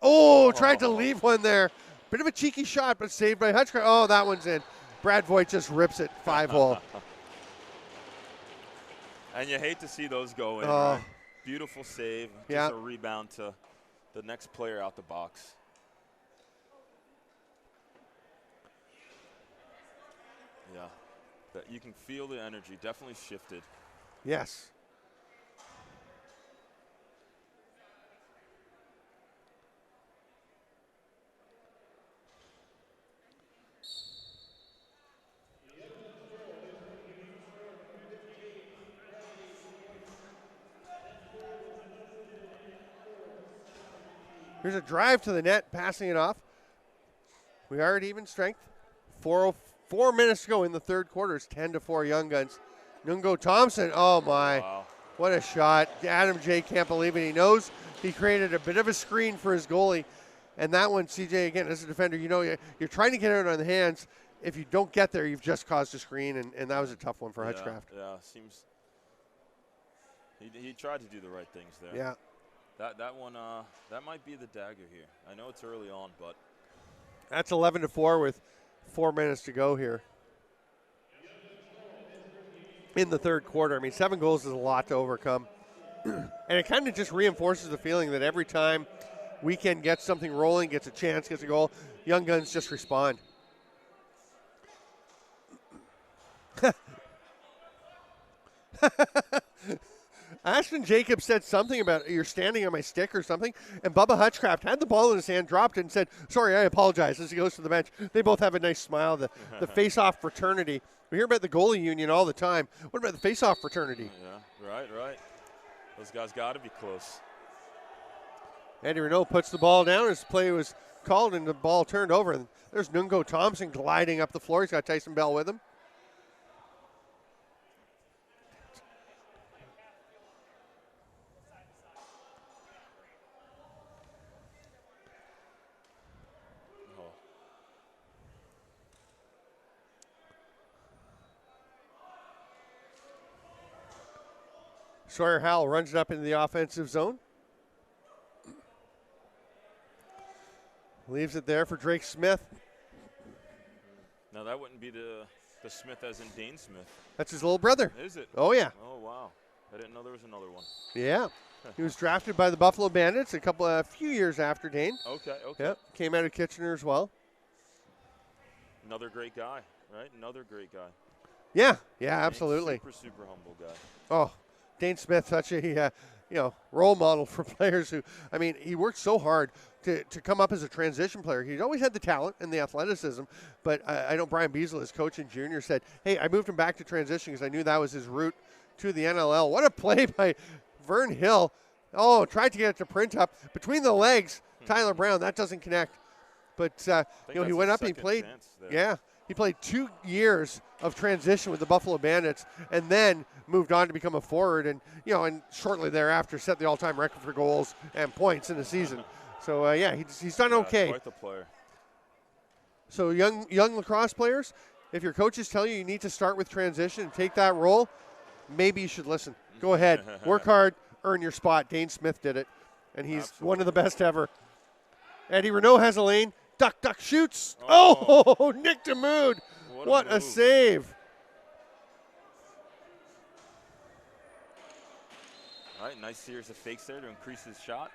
Oh, tried to leave one there. Bit of a cheeky shot, but saved by Hutchcraft. Oh, that one's in. Brad Voigt just rips it 5-hole. And you hate to see those go in. Right? Beautiful save. Just a rebound to the next player out the box. Yeah. You can feel the energy. Definitely shifted. Yes. Here's a drive to the net, passing it off. We are at even strength. 4 minutes to go in the third quarter. It's 10-4 Young Guns. Nungo Thompson, oh my. Wow. What a shot. Adam J. can't believe it. He knows he created a bit of a screen for his goalie. And that one, CJ, again, as a defender, you know you're trying to get out on the hands. If you don't get there, you've just caused a screen, and that was a tough one for Hutchcraft. Yeah, seems he tried to do the right things there. Yeah. That one, that might be the dagger here. I know it's early on, but. That's 11-4 with 4 minutes to go here in the third quarter. I mean, 7 goals is a lot to overcome. And it kind of just reinforces the feeling that every time Weekend gets something rolling, gets a chance, gets a goal, Young Guns just respond. Ashton Jacobs said something about you're standing on my stick or something, and Bubba Hutchcraft had the ball in his hand, dropped it, and said, sorry, I apologize, as he goes to the bench. They both have a nice smile, the face-off fraternity. We hear about the goalie union all the time. What about the face-off fraternity? Yeah, right. Those guys got to be close. Andy Renault puts the ball down. His play was called, and the ball turned over. And there's Nungo Thompson gliding up the floor. He's got Tyson Bell with him. Sawyer Howell runs it up into the offensive zone. Leaves it there for Drake Smith. Now that wouldn't be the Smith as in Dane Smith. That's his little brother. Is it? Oh, yeah. Oh, wow. I didn't know there was another one. Yeah. He was drafted by the Buffalo Bandits a few years after Dane. Okay. Yep. Came out of Kitchener as well. Another great guy, right? Another great guy. Yeah, absolutely. Super humble guy. Oh, Dane Smith, such a role model for players who, I mean, he worked so hard to come up as a transition player. He'd always had the talent and the athleticism, but I know Brian Beasley, his coach in junior, said, hey, I moved him back to transition because I knew that was his route to the NLL. What a play by Vern Hill. Oh, tried to get it to print up. Between the legs, Tyler Brown, that doesn't connect. But, he went up and he played. Yeah. He played 2 years of transition with the Buffalo Bandits and then moved on to become a forward and shortly thereafter set the all-time record for goals and points in the season. So, he's done okay. Quite the player. So, young lacrosse players, if your coaches tell you need to start with transition and take that role, maybe you should listen. Go ahead. Work hard. Earn your spot. Dane Smith did it, and he's one of the best ever. Eddie Renault has a lane. Duck, shoots. Oh, Nick DeMood. What a save. All right, nice series of fakes there to increase his shot.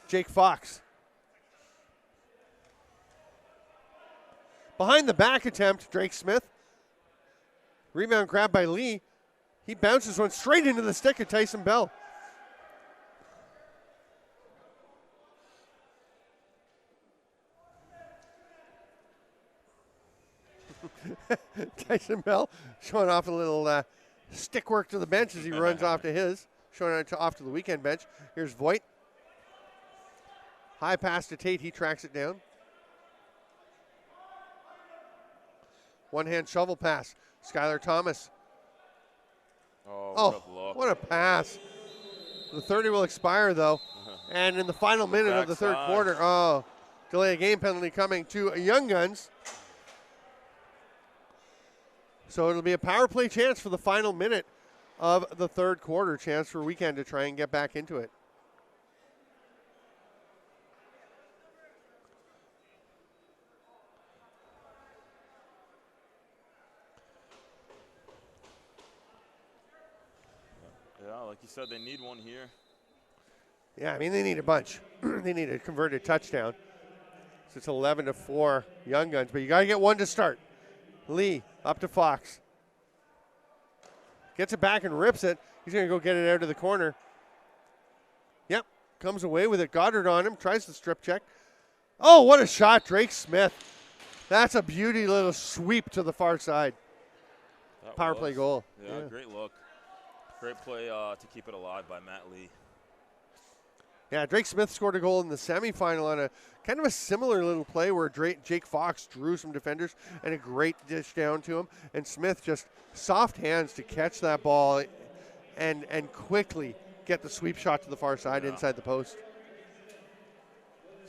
Jake Fox. Behind the back attempt, Drake Smith. Rebound grab by Lee. He bounces one straight into the stick of Tyson Bell. Tyson Bell showing off a little stick work to the bench as he runs off to his. Showing it off to the Weekend bench. Here's Voigt. High pass to Tate. He tracks it down. One-hand shovel pass. Skylar Thomas. What a pass. The 30 will expire, though. And in the final minute of the third quarter, delay of game penalty coming to Young Guns. So it'll be a power play chance for the final minute of the third quarter. Chance for Weekend to try and get back into it. Yeah, like you said, they need one here. Yeah, I mean, they need a bunch. They need a converted touchdown. So it's 11-4 Young Guns, but you got to get one to start. Lee up to Fox. Gets it back and rips it. He's going to go get it out of the corner. Yep, comes away with it. Goddard on him, tries the strip check. Oh, what a shot, Drake Smith. That's a beauty little sweep to the far side. Power play goal. Yeah, great look. Great play to keep it alive by Matt Lee. Yeah, Drake Smith scored a goal in the semifinal on a kind of a similar little play where Jake Fox drew some defenders and a great dish down to him. And Smith just soft hands to catch that ball and quickly get the sweep shot to the far side inside the post.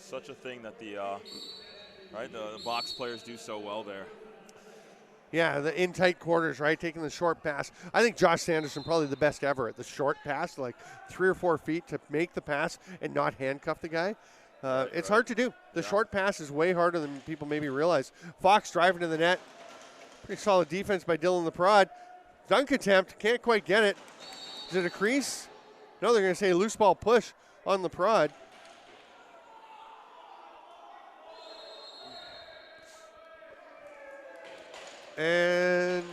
such a thing that the box players do so well there. Yeah, the in tight quarters, right? Taking the short pass. I think Josh Sanderson probably the best ever at the short pass, like 3 or 4 feet to make the pass and not handcuff the guy. It's hard to do. The short pass is way harder than people maybe realize. Fox driving to the net. Pretty solid defense by Dylan LaPrade. Dunk attempt, can't quite get it. Is it a crease? No, they're going to say loose ball push on LaPrade. And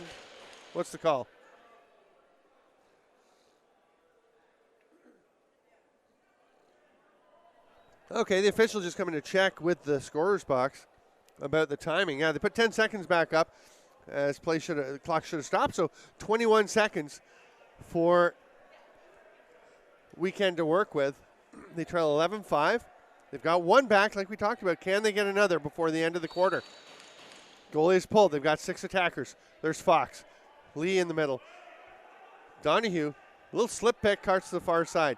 what's the call? Okay, the official just coming to check with the scorer's box about the timing. Yeah, they put 10 seconds back up as the clock should have stopped. So 21 seconds for Weekend to work with. They trail 11-5. They've got one back like we talked about. Can they get another before the end of the quarter? Goalie is pulled. They've got 6 attackers. There's Fox. Lee in the middle. Donahue. A little slip pick, carts to the far side.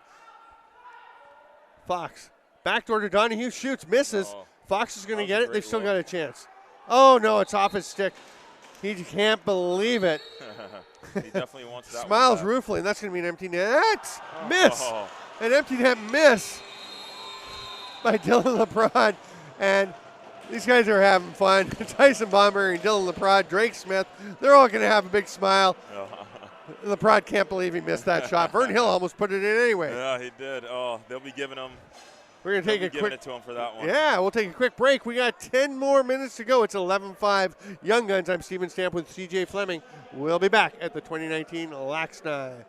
Fox. Backdoor to Donahue. Shoots. Misses. Fox is going to get it. They've still got a chance. Oh, no. It's off his stick. He can't believe it. He definitely wants that. Smiles ruefully, and that's going to be an empty net. Miss. An empty net miss by Dylan LaPrade. And these guys are having fun. Tyson Bomber and Dylan LaPrade, Drake Smith, they're all going to have a big smile. LaPrade can't believe he missed that shot. Vern Hill almost put it in anyway. Yeah, he did. Oh, they'll be giving him. We're going to take a quick. It to him for that one. Yeah, we'll take a quick break. We got 10 more minutes to go. It's 11-5 Young Guns. I'm Steven Stamp with CJ Fleming. We'll be back at the 2019 LAXNAI.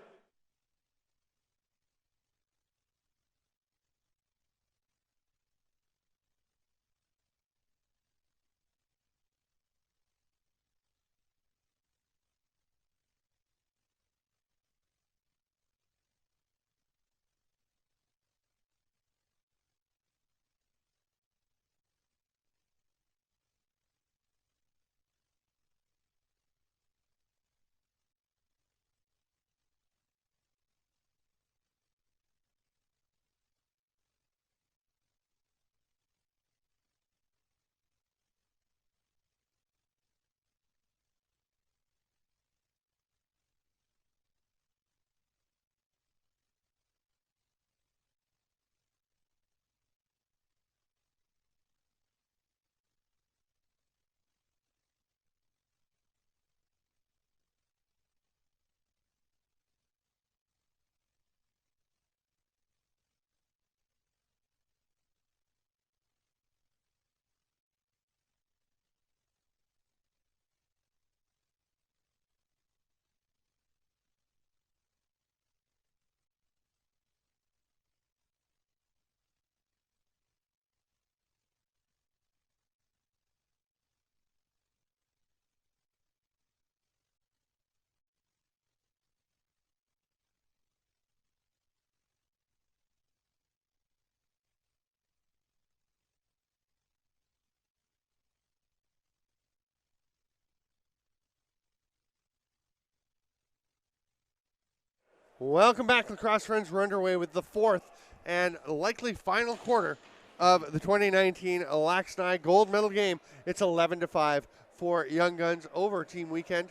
Welcome back, Lacrosse friends. We're underway with the 4th and likely final quarter of the 2019 LAXNAI gold medal game. It's 11-5 for Young Guns over Team Weekend.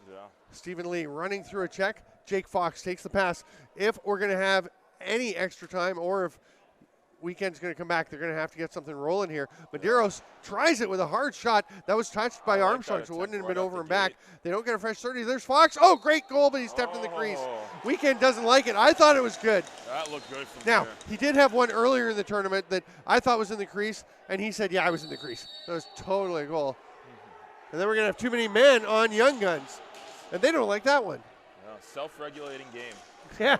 Yeah. Stephen Lee running through a check. Jake Fox takes the pass. If we're going to have any extra time or if Weekend's going to come back, they're going to have to get something rolling here. Medeiros tries it with a hard shot. That was touched by Armstrong, so it wouldn't have been over and back. They don't get a fresh 30. There's Fox. Oh, great goal, but he stepped in the crease. Weekend doesn't like it. I thought it was good. That looked good from Now, there. he did have one earlier in the tournament that I thought was in the crease, and he said, yeah, I was in the crease. That was totally a goal. And then we're going to have too many men on Young Guns, and they don't like that one. Yeah, self-regulating game. Yeah.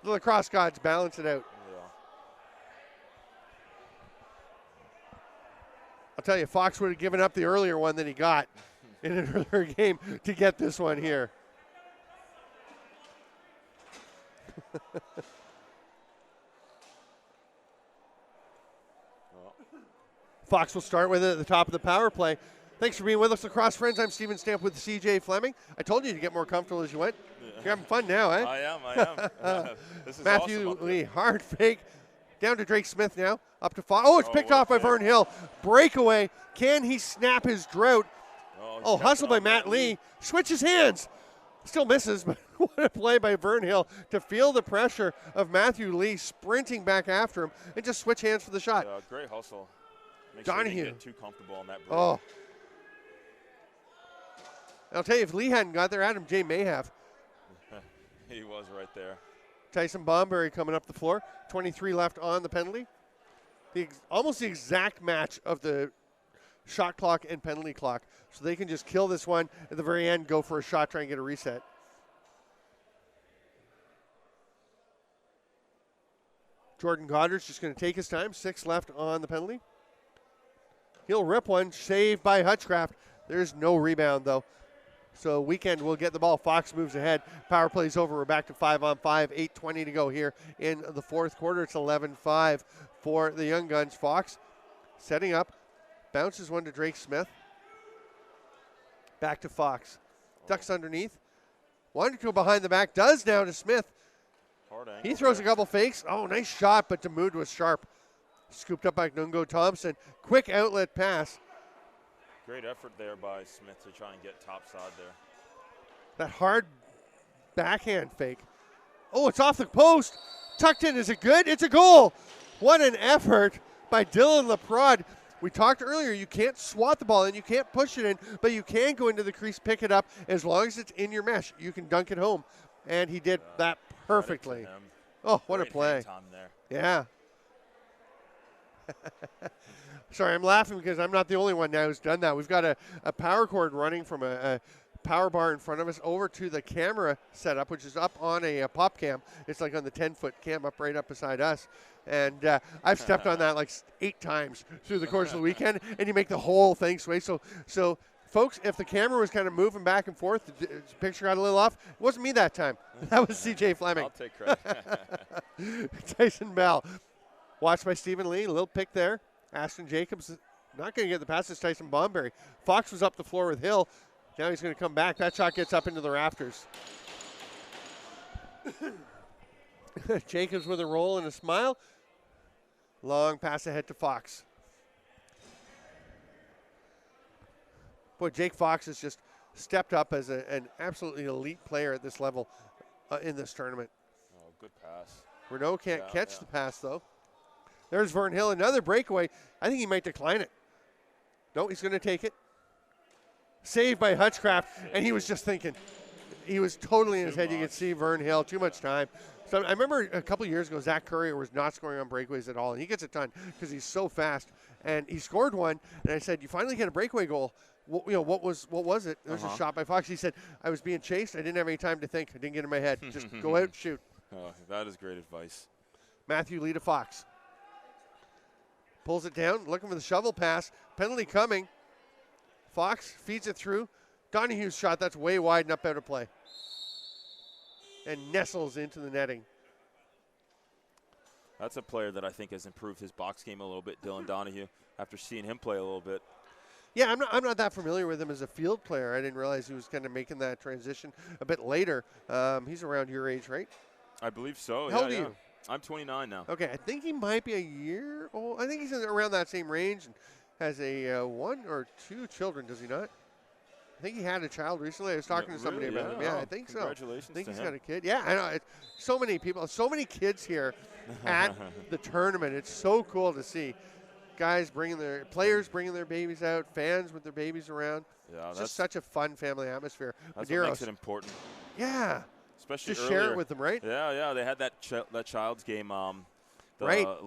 The lacrosse gods balance it out. I'll tell you, Fox would have given up the earlier one that he got in an earlier game to get this one here. Fox will start with it at the top of the power play. Thanks for being with us, lacrosse friends. I'm Steven Stamp with CJ Fleming. I told you to get more comfortable as you went. You're having fun now, eh? I am. This is Matthew awesome Lee, hard fake. Down to Drake Smith now. Up to Fox. Oh, it's picked off by Vern Hill. Breakaway. Can he snap his drought? Oh, hustled by Matt Lee. Switches hands. Still misses, but what a play by Vern Hill to feel the pressure of Matthew Lee sprinting back after him and just switch hands for the shot. Great hustle. Make Donahue. sure he didn't get too comfortable on that break. Oh. I'll tell you, if Lee hadn't got there, Adam J. may have. He was right there. Tyson Bomberry coming up the floor. 23 left on the penalty. Almost the exact match of the shot clock and penalty clock. So they can just kill this one at the very end, go for a shot, try and get a reset. Jordan Goddard's just going to take his time. 6 left on the penalty. He'll rip one. Saved by Hutchcraft. There's no rebound, though. So Weekend will get the ball. Fox moves ahead. Power plays over. We're back to 5-on-5. 8:20 to go here in the fourth quarter. It's 11-5 for the Young Guns. Fox setting up. Bounces one to Drake Smith. Back to Fox. Ducks underneath. Wanted to go behind the back. Does now to Smith. He throws a couple fakes. Oh, nice shot, but Damoud was sharp. Scooped up by Nungo Thompson. Quick outlet pass. Great effort there by Smith to try and get topside there. That hard backhand fake. Oh, it's off the post. Tucked in. Is it good? It's a goal. What an effort by Dylan Leprod. We talked earlier, you can't swat the ball in, you can't push it in, but you can go into the crease, pick it up. As long as it's in your mesh, you can dunk it home. And he did that perfectly. Oh, what a play. Time there. Yeah. Sorry, I'm laughing because I'm not the only one now who's done that. We've got a power cord running from a power bar in front of us over to the camera setup, which is up on a pop cam. It's like on the 10-foot cam up right up beside us. And I've stepped on that like 8 times through the course of the weekend, and you make the whole thing sway. So folks, if the camera was kind of moving back and forth, the picture got a little off. It wasn't me that time. That was CJ Fleming. I'll take credit. Tyson Bell. Watched by Stephen Lee. A little pick there. Ashton Jacobs not going to get the pass. It's Tyson Bomberry. Fox was up the floor with Hill. Now he's going to come back. That shot gets up into the rafters. Jacobs with a roll and a smile. Long pass ahead to Fox. Boy, Jake Fox has just stepped up as an absolutely elite player at this level in this tournament. Oh, good pass. Renault can't catch the pass, though. There's Vern Hill, another breakaway. I think he might decline it. No, he's going to take it. Saved by Hutchcraft, and he was just thinking. He was totally in his head. You could see Vern Hill, too much time. So I remember a couple years ago, Zach Courier was not scoring on breakaways at all, and he gets a ton because he's so fast. And he scored one, and I said, "You finally get a breakaway goal. What was it?" There's a shot by Fox. He said, "I was being chased. I didn't have any time to think. I didn't get in my head. Just go out and shoot." Oh, that is great advice. Matthew Lee to Fox. Pulls it down, looking for the shovel pass. Penalty coming. Fox feeds it through. Donahue's shot, that's way wide and up out of play. And nestles into the netting. That's a player that I think has improved his box game a little bit, Dylan Donahue, after seeing him play a little bit. Yeah, I'm not that familiar with him as a field player. I didn't realize he was kind of making that transition a bit later. He's around your age, right? I believe so. How old are you? I'm 29 now. Okay, I think he might be a year old. I think he's around that same range and has a 1 or 2 children, does he not? I think he had a child recently. I was talking to somebody about him. Yeah, I think so. Congratulations. I think he's him. got a kid. Yeah, I know. So many people, so many kids here at the tournament. It's so cool to see. Guys bringing players bringing their babies out, fans with their babies around. Yeah, it's just such a fun family atmosphere. That's Medeiros. what makes it important. Yeah. Especially just earlier. share it with them, right? Yeah. They had that child's game.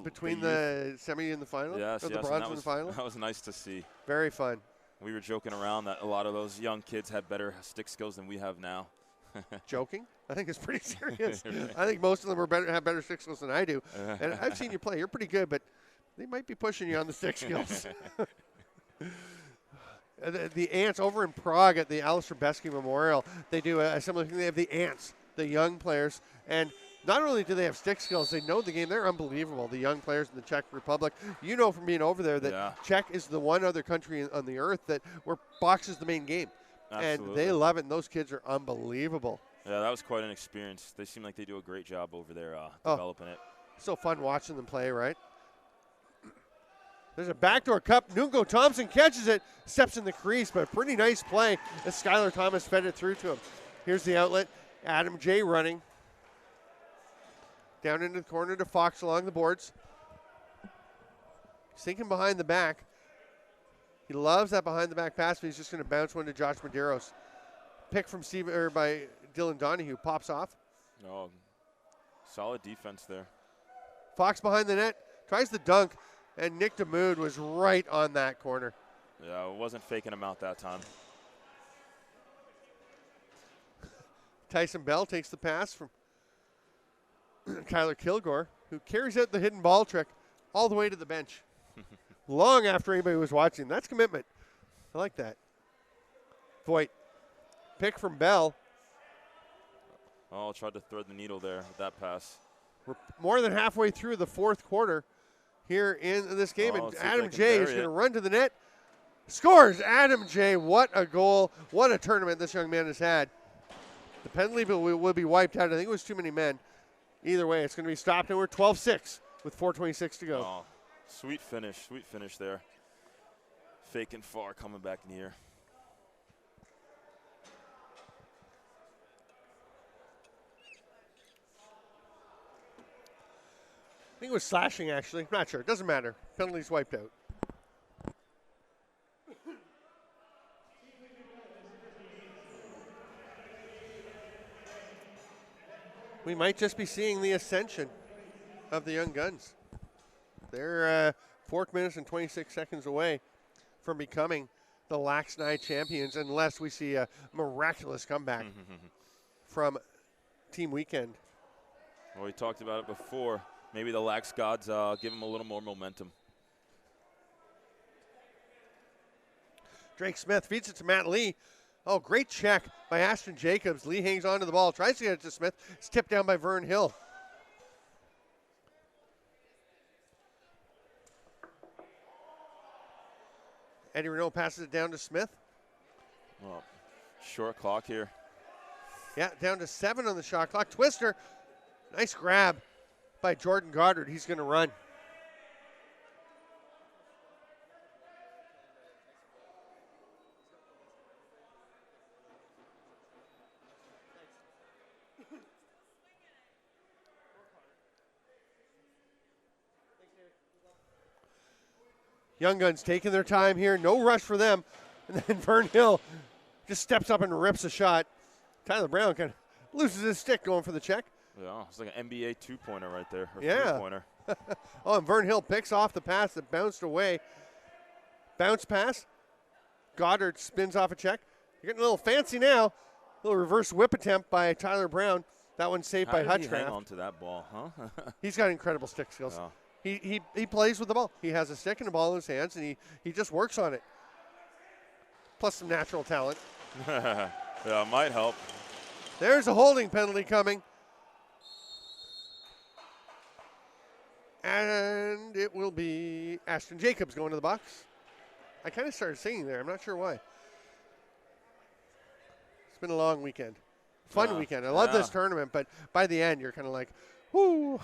Between the semi and the final? Yes, or the bronze and the final? That was nice to see. Very fun. We were joking around that a lot of those young kids had better stick skills than we have now. Joking? I think it's pretty serious. I think most of them have better stick skills than I do. And I've seen you play. You're pretty good, but they might be pushing you on the stick skills. The Ants over in Prague at the Alistair Besky Memorial, they do a similar thing. They have the Ants, the young players, and not only do they have stick skills, they know the game. They're unbelievable, the young players in the Czech Republic. You know from being over there that Czech is the one other country on the earth where box is the main game. Absolutely. And they love it, and those kids are unbelievable. Yeah, that was quite an experience. They seem like they do a great job over there developing it. So fun watching them play, right? There's a backdoor cup. Nungo Thompson catches it, steps in the crease, but a pretty nice play as Skylar Thomas fed it through to him. Here's the outlet. Adam J running. Down into the corner to Fox along the boards. He's thinking behind the back. He loves that behind the back pass, but he's just going to bounce one to Josh Medeiros. Pick from by Dylan Donahue. Pops off. Oh, solid defense there. Fox behind the net. Tries the dunk. And Nick DeMood was right on that corner. Yeah, it wasn't faking him out that time. Tyson Bell takes the pass from Kyler Kilgore, who carries out the hidden ball trick all the way to the bench. Long after anybody was watching. That's commitment. I like that. Voigt. Pick from Bell. Oh, tried to thread the needle there with that pass. We're more than halfway through the fourth quarter here in this game, and Adam J is going to run to the net. Scores! Adam J, what a goal. What a tournament this young man has had. The penalty will be wiped out. I think it was too many men. Either way, it's going to be stopped, and we're 12-6 with 4:26 to go. Oh, sweet finish there. Faking far, coming back near. I think it was slashing, actually. I'm not sure. It doesn't matter. Penalty's wiped out. We might just be seeing the ascension of the Young Guns. They're 4 minutes and 26 seconds away from becoming the LAXNAI champions, unless we see a miraculous comeback from Team Weekend. Well, we talked about it before. Maybe the Lax gods give him a little more momentum. Drake Smith feeds it to Matt Lee. Oh, great check by Ashton Jacobs. Lee hangs on to the ball, tries to get it to Smith. It's tipped down by Vern Hill. Eddie Renault passes it down to Smith. Well, short clock here. Yeah, down to 7 on the shot clock. Twister, nice grab by Jordan Goddard. He's going to run. Young Guns taking their time here. No rush for them. And then Vern Hill just steps up and rips a shot. Tyler Brown kind of loses his stick going for the check. Yeah, it's like an NBA two-pointer right there. Or yeah. Three-pointer. Oh, and Vern Hill picks off the pass that bounced away. Bounce pass. Goddard spins off a check. You're getting a little fancy now. A little reverse whip attempt by Tyler Brown. That one saved by Hutchcraft. How did he hang on to that ball, huh? He's got incredible stick skills. Oh. He plays with the ball. He has a stick and a ball in his hands, and he just works on it. Plus some natural talent. Yeah, it might help. There's a holding penalty coming. And it will be Ashton Jacobs going to the box. I kind of started singing there. I'm not sure why. It's been a long weekend. Fun weekend. I love this tournament, but by the end, you're kind of like, whoo,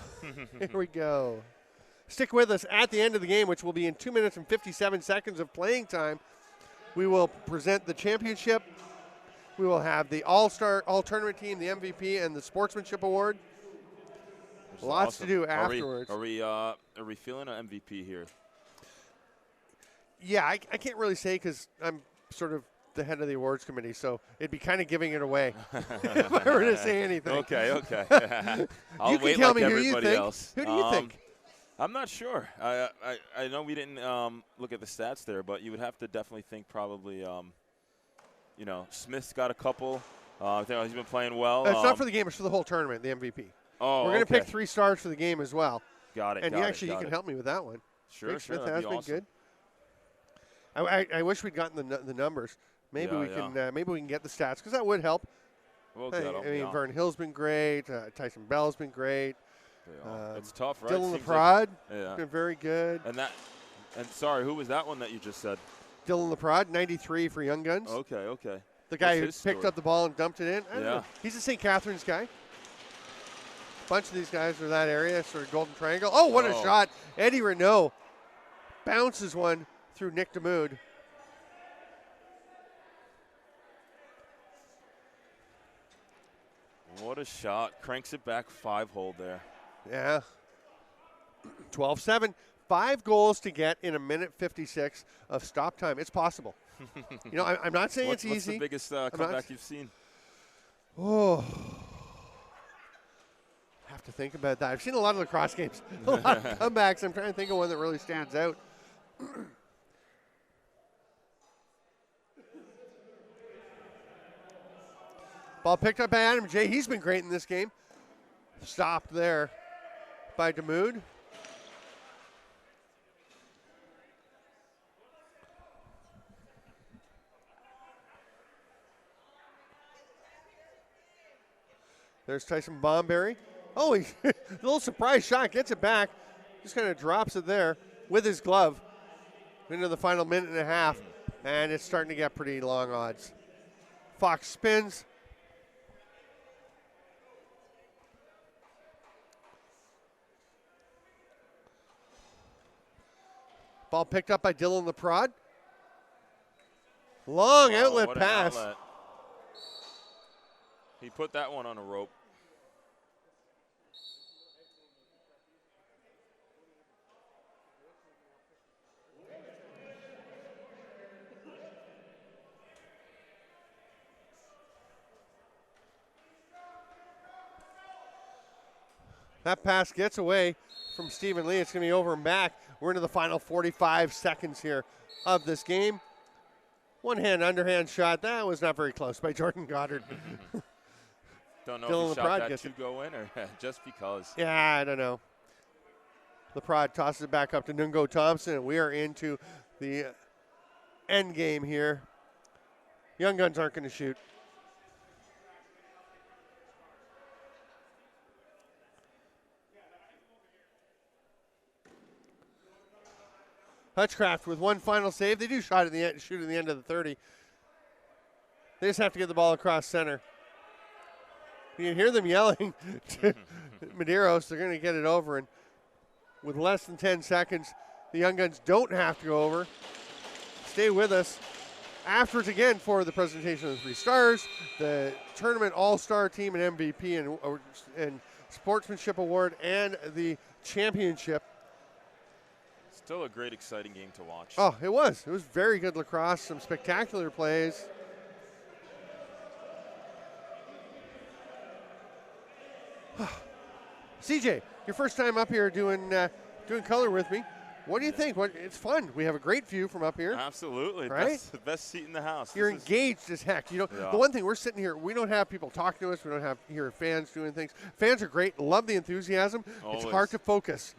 here we go. Stick with us at the end of the game, which will be in 2 minutes and 57 seconds of playing time. We will present the championship. We will have the All-Star, All-Tournament team, the MVP, and the Sportsmanship Award. Lots to do afterwards. Are we feeling an MVP here? Yeah, I can't really say because I'm sort of the head of the awards committee, so it'd be kind of giving it away if I were to say anything. Okay. I'll you can wait tell like me who everybody you think. else. Who do you think? I'm not sure. I know we didn't look at the stats there, but you would have to definitely think probably, Smith's got a couple. I think he's been playing well. It's not for the game. It's for the whole tournament, the MVP. Oh, we're going to pick 3 stars for the game as well. Got it. And you can help me with that one. Sure, Smith that'd has be been awesome. good. I wish we'd gotten the numbers. Maybe we can get the stats because that would help. We'll get them. I mean, Vern Hill's been great. Tyson Bell's been great. It's tough, right? Dylan Leprod like, been very good. And sorry, who was that one that you just said? Dylan Leprod, 93 for Young Guns. Okay. The guy who picked up the ball and dumped it in. I don't know. He's a St. Catharines guy. bunch of these guys are in that area, sort of golden triangle. Oh, what a shot. Eddie Renault bounces one through Nick DeMood. What a shot. Cranks it back 5-hole there. Yeah. 12-7. 5 goals to get in a minute 56 of stop time. It's possible. You know, I'm not saying it's easy. What's the biggest comeback you've seen? Oh. Have to think about that. I've seen a lot of lacrosse games. A lot of comebacks. I'm trying to think of one that really stands out. Ball picked up by Adam J. He's been great in this game. Stopped there by DeMood. There's Tyson Bomberry. Oh, he a little surprise shot. Gets it back. Just kind of drops it there with his glove into the final minute and a half. And it's starting to get pretty long odds. Fox spins. Ball picked up by Dylan Leprod. Long outlet pass. Outlet. He put that one on a rope. That pass gets away from Stephen Lee. It's going to be over and back. We're into the final 45 seconds here of this game. One-hand underhand shot. That was not very close by Jordan Goddard. Don't know if he shot that to go in or just because. Yeah, I don't know. Leprod tosses it back up to Nungo Thompson, and we are into the end game here. Young Guns aren't going to shoot. Hutchcraft with one final save. They do shoot at the end of the 30. They just have to get the ball across center. You can hear them yelling to Medeiros. They're going to get it over. And with less than 10 seconds, the Young Guns don't have to go over. Stay with us. Afterwards, again, for the presentation of the 3 stars, the tournament all-star team and MVP and sportsmanship award, and the championship. Still a great, exciting game to watch. Oh, it was. It was very good lacrosse, some spectacular plays. CJ, your first time up here doing color with me. What do you think? It's fun. We have a great view from up here. Absolutely. Right? That's the best seat in the house. You're engaged as heck. You know, the one thing, we're sitting here, we don't have people talking to us. We don't have here fans doing things. Fans are great. Love the enthusiasm. Always. It's hard to focus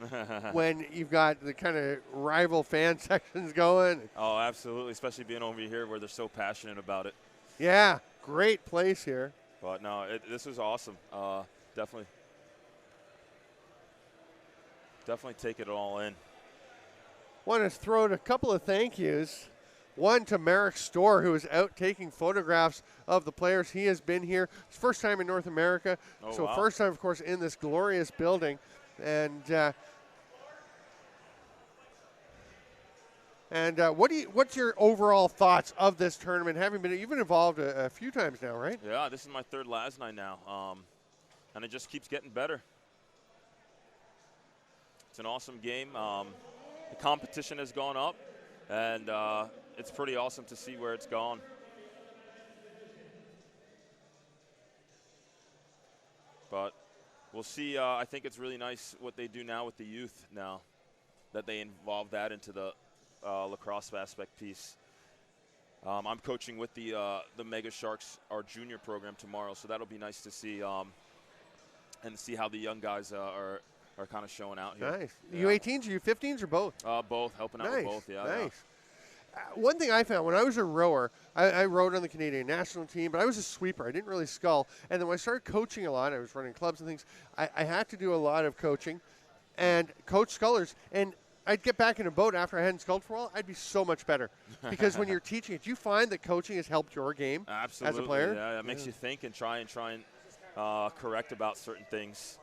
when you've got the kind of rival fan sections going. Oh, absolutely, especially being over here where they're so passionate about it. Yeah, great place here. But no, this was awesome. Definitely take it all in. Want to throw out a couple of thank yous. One to Merrick Storr, who is out taking photographs of the players. He has been here. It's first time in North America. So wow. First time, of course, in this glorious building. And what's your overall thoughts of this tournament? You've been involved a few times now, right? Yeah, this is my 3rd LAXNAI now. And it just keeps getting better. It's an awesome game. The competition has gone up, and it's pretty awesome to see where it's gone. But we'll see. I think it's really nice what they do now with the youth now, that they involve that into the lacrosse aspect piece. I'm coaching with the Mega Sharks, our junior program, tomorrow, so that'll be nice to see and see how the young guys are kind of showing out here. Nice. Yeah. U18s or U15s or both? Both, helping out with both, yeah. Nice. Yeah. One thing I found when I was a rower, I rowed on the Canadian national team, but I was a sweeper. I didn't really scull. And then when I started coaching a lot, I was running clubs and things, I had to do a lot of coaching and coach scullers. And I'd get back in a boat after I hadn't sculled for a while, I'd be so much better. Because when you're teaching it, do you find that coaching has helped your game Absolutely, as a player? Yeah, it makes you think and try and correct about certain things.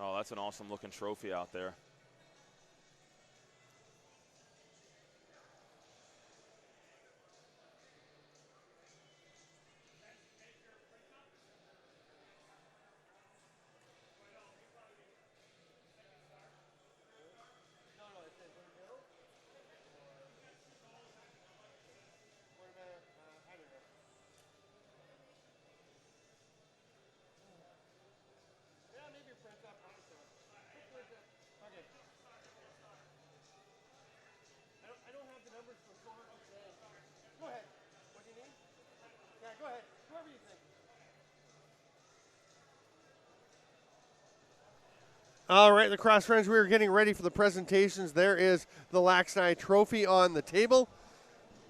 Oh, that's an awesome looking trophy out there. Go ahead. What do you need? Yeah, go ahead. Whoever you think. All right, lacrosse friends, we are getting ready for the presentations. There is the LAXNAI trophy on the table.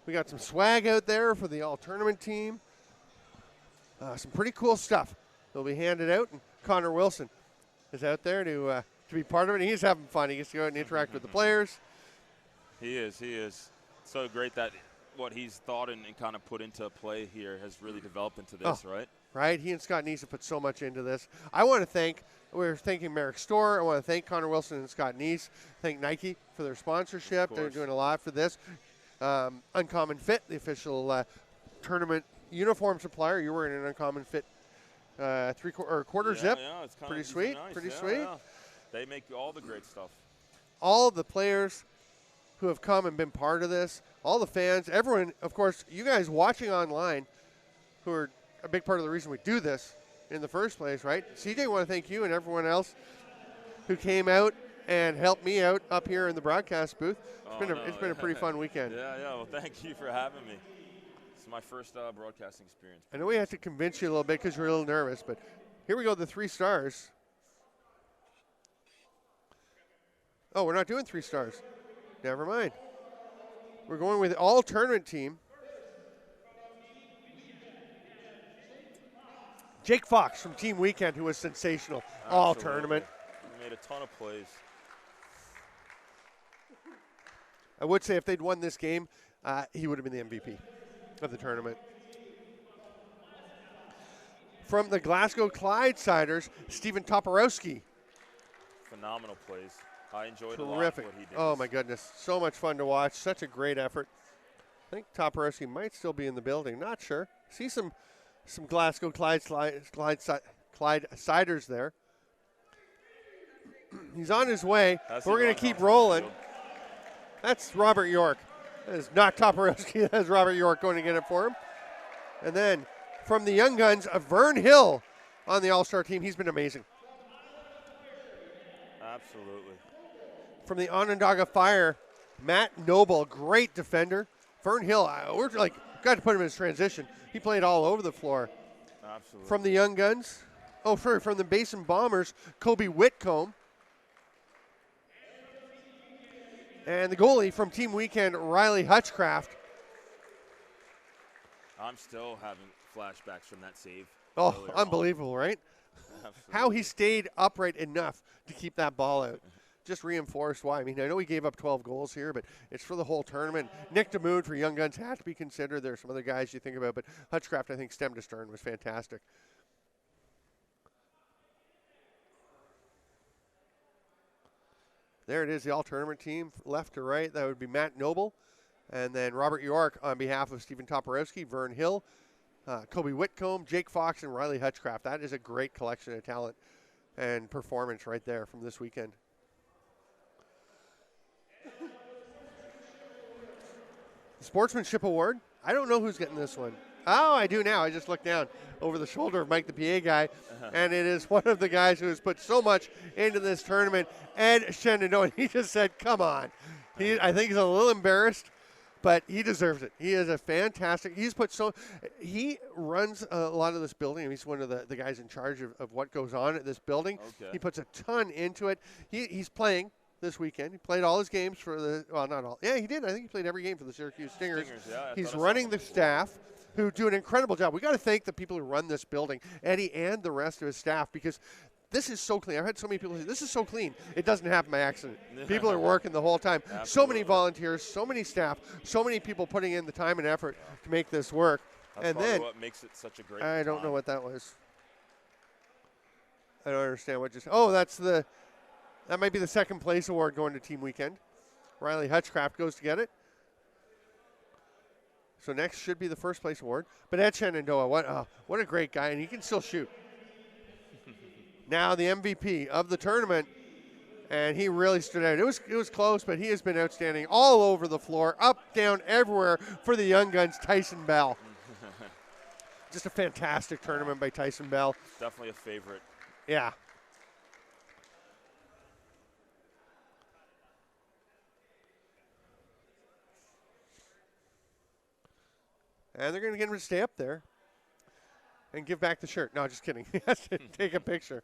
We got some swag out there for the all-tournament team. Some pretty cool stuff that'll be handed out, and Connor Wilson is out there to be part of it. He's having fun. He gets to go out and interact with the players. He is. So great that what he's thought and kind of put into play here has really developed into this, right? Right. He and Scott Neese have put so much into this. I want to thank, we're thanking Merrick Store. I want to thank Connor Wilson and Scott Neese. Thank Nike for their sponsorship. They're doing a lot for this. Uncommon Fit, the official tournament uniform supplier. You're wearing an Uncommon Fit quarter zip. Yeah, it's pretty sweet. Nice. Pretty sweet. Yeah. They make all the great stuff. All the players who have come and been part of this, all the fans, everyone, of course, you guys watching online who are a big part of the reason we do this in the first place, right? CJ, I want to thank you and everyone else who came out and helped me out up here in the broadcast booth. It's been a pretty fun weekend. Yeah. Well, thank you for having me. It's my first broadcasting experience. I know we had to convince you a little bit because you're a little nervous, but here we go, the 3 stars. Oh, we're not doing 3 stars. Never mind. We're going with all tournament team. Jake Fox from Team Weekend, who was sensational. Absolutely. All tournament. He made a ton of plays. I would say if they'd won this game, he would have been the MVP of the tournament. From the Glasgow Clydesiders, Stephen Toporowski. Phenomenal plays. I enjoyed Terrific. A lot what he did. Oh, my goodness. So much fun to watch. Such a great effort. I think Toporowski might still be in the building. Not sure. See some Glasgow Clydesiders there. He's on his way. But we're going to keep rolling. That's Robert York. That is not Toporowski. That's Robert York going to get it for him. And then from the Young Guns, Vern Hill on the All-Star team. He's been amazing. Absolutely. From the Onondaga Fire, Matt Noble, great defender. Vern Hill, we're like, got to put him in his transition. He played all over the floor. Absolutely. From the Young Guns, from the Basin Bombers, Kobe Whitcomb. And the goalie from Team Weekend, Riley Hutchcraft. I'm still having flashbacks from that save. Oh, unbelievable, right? Absolutely. How he stayed upright enough to keep that ball out. Just reinforced why. I mean, I know he gave up 12 goals here, but it's for the whole tournament. Nick DeMoon for Young Guns had to be considered. There's some other guys you think about, but Hutchcraft, I think, stem to stern was fantastic. There it is, the all-tournament team, left to right. That would be Matt Noble. And then Robert York on behalf of Stephen Toporowski, Vern Hill, Kobe Whitcomb, Jake Fox, and Riley Hutchcraft. That is a great collection of talent and performance right there from this weekend. The Sportsmanship Award. I don't know who's getting this one. Oh, I do now. I just looked down over the shoulder of Mike, the PA guy, and it is one of the guys who has put so much into this tournament, Ed Shenandoah. He just said, come on. I think he's a little embarrassed, but he deserves it. He is a fantastic. He runs a lot of this building. He's one of the guys in charge of what goes on at this building. Okay. He puts a ton into it. He's playing this weekend. He played all his games not all. Yeah, he did. I think he played every game for the Syracuse Stingers. Yeah, he's running the staff who do an incredible job. We got to thank the people who run this building, Eddie and the rest of his staff, because this is so clean. I've had so many people say, this is so clean. It doesn't happen by accident. People are working the whole time. Absolutely. So many volunteers, so many staff, so many people putting in the time and effort to make this work. That's and then what makes it such a great I don't time. know what that was. I don't understand what just. Oh, that might be the second place award going to Team Weekend. Riley Hutchcraft goes to get it. So next should be the first place award. But Ed Shenandoah, what a great guy, and he can still shoot. Now the MVP of the tournament, and he really stood out. It was close, but he has been outstanding all over the floor, up, down, everywhere for the Young Guns, Tyson Bell. Just a fantastic tournament by Tyson Bell. Definitely a favorite. Yeah. And they're going to get him to stay up there and give back the shirt. No, just kidding. He has to take a picture.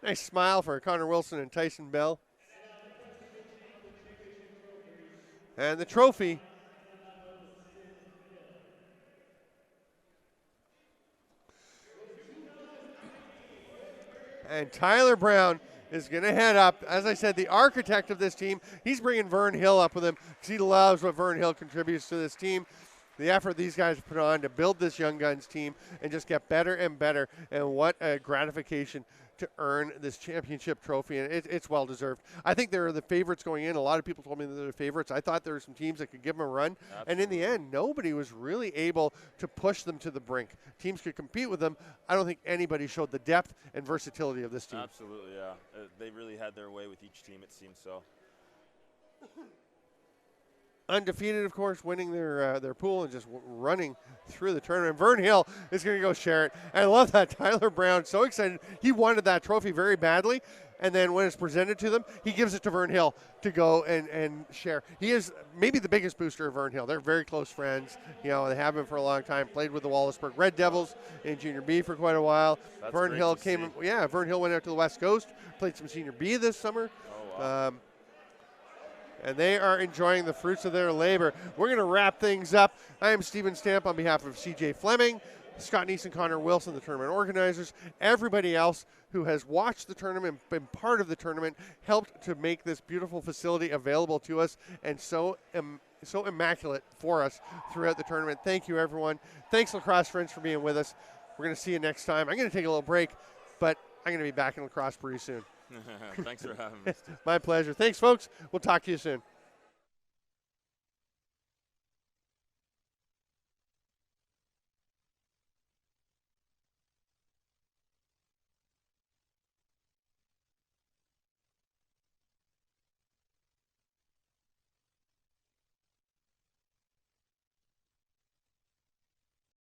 Nice smile for Connor Wilson and Tyson Bell. And the trophy. And Tyler Brown is going to head up. As I said, the architect of this team, he's bringing Vern Hill up with him because he loves what Vern Hill contributes to this team. The effort these guys put on to build this Young Guns team and just get better and better. And what a gratification to earn this championship trophy, and it's well-deserved. I think they're the favorites going in. A lot of people told me that they're the favorites. I thought there were some teams that could give them a run. Absolutely. And in the end, nobody was really able to push them to the brink. Teams could compete with them. I don't think anybody showed the depth and versatility of this team. Absolutely, yeah. They really had their way with each team, it seems so. Undefeated, of course, winning their pool and just running through the tournament. Vern Hill is going to go share it. And I love that. Tyler Brown, so excited. He wanted that trophy very badly. And then when it's presented to them, he gives it to Vern Hill to go and share. He is maybe the biggest booster of Vern Hill. They're very close friends. You know, they have been for a long time. Played with the Wallaceburg Red Devils in Junior B for quite a while. That's Vern Hill came. Yeah, Vern Hill went out to the West Coast, played some Senior B this summer. Oh, wow. And they are enjoying the fruits of their labor. We're going to wrap things up. I am Steven Stamp on behalf of CJ Fleming, Scott Neeson, Connor Wilson, the tournament organizers, everybody else who has watched the tournament, been part of the tournament, helped to make this beautiful facility available to us, and so immaculate for us throughout the tournament. Thank you, everyone. Thanks, Lacrosse friends, for being with us. We're going to see you next time. I'm going to take a little break, but I'm going to be back in lacrosse pretty soon. Thanks for having me. My pleasure. Thanks, folks. We'll talk to you soon.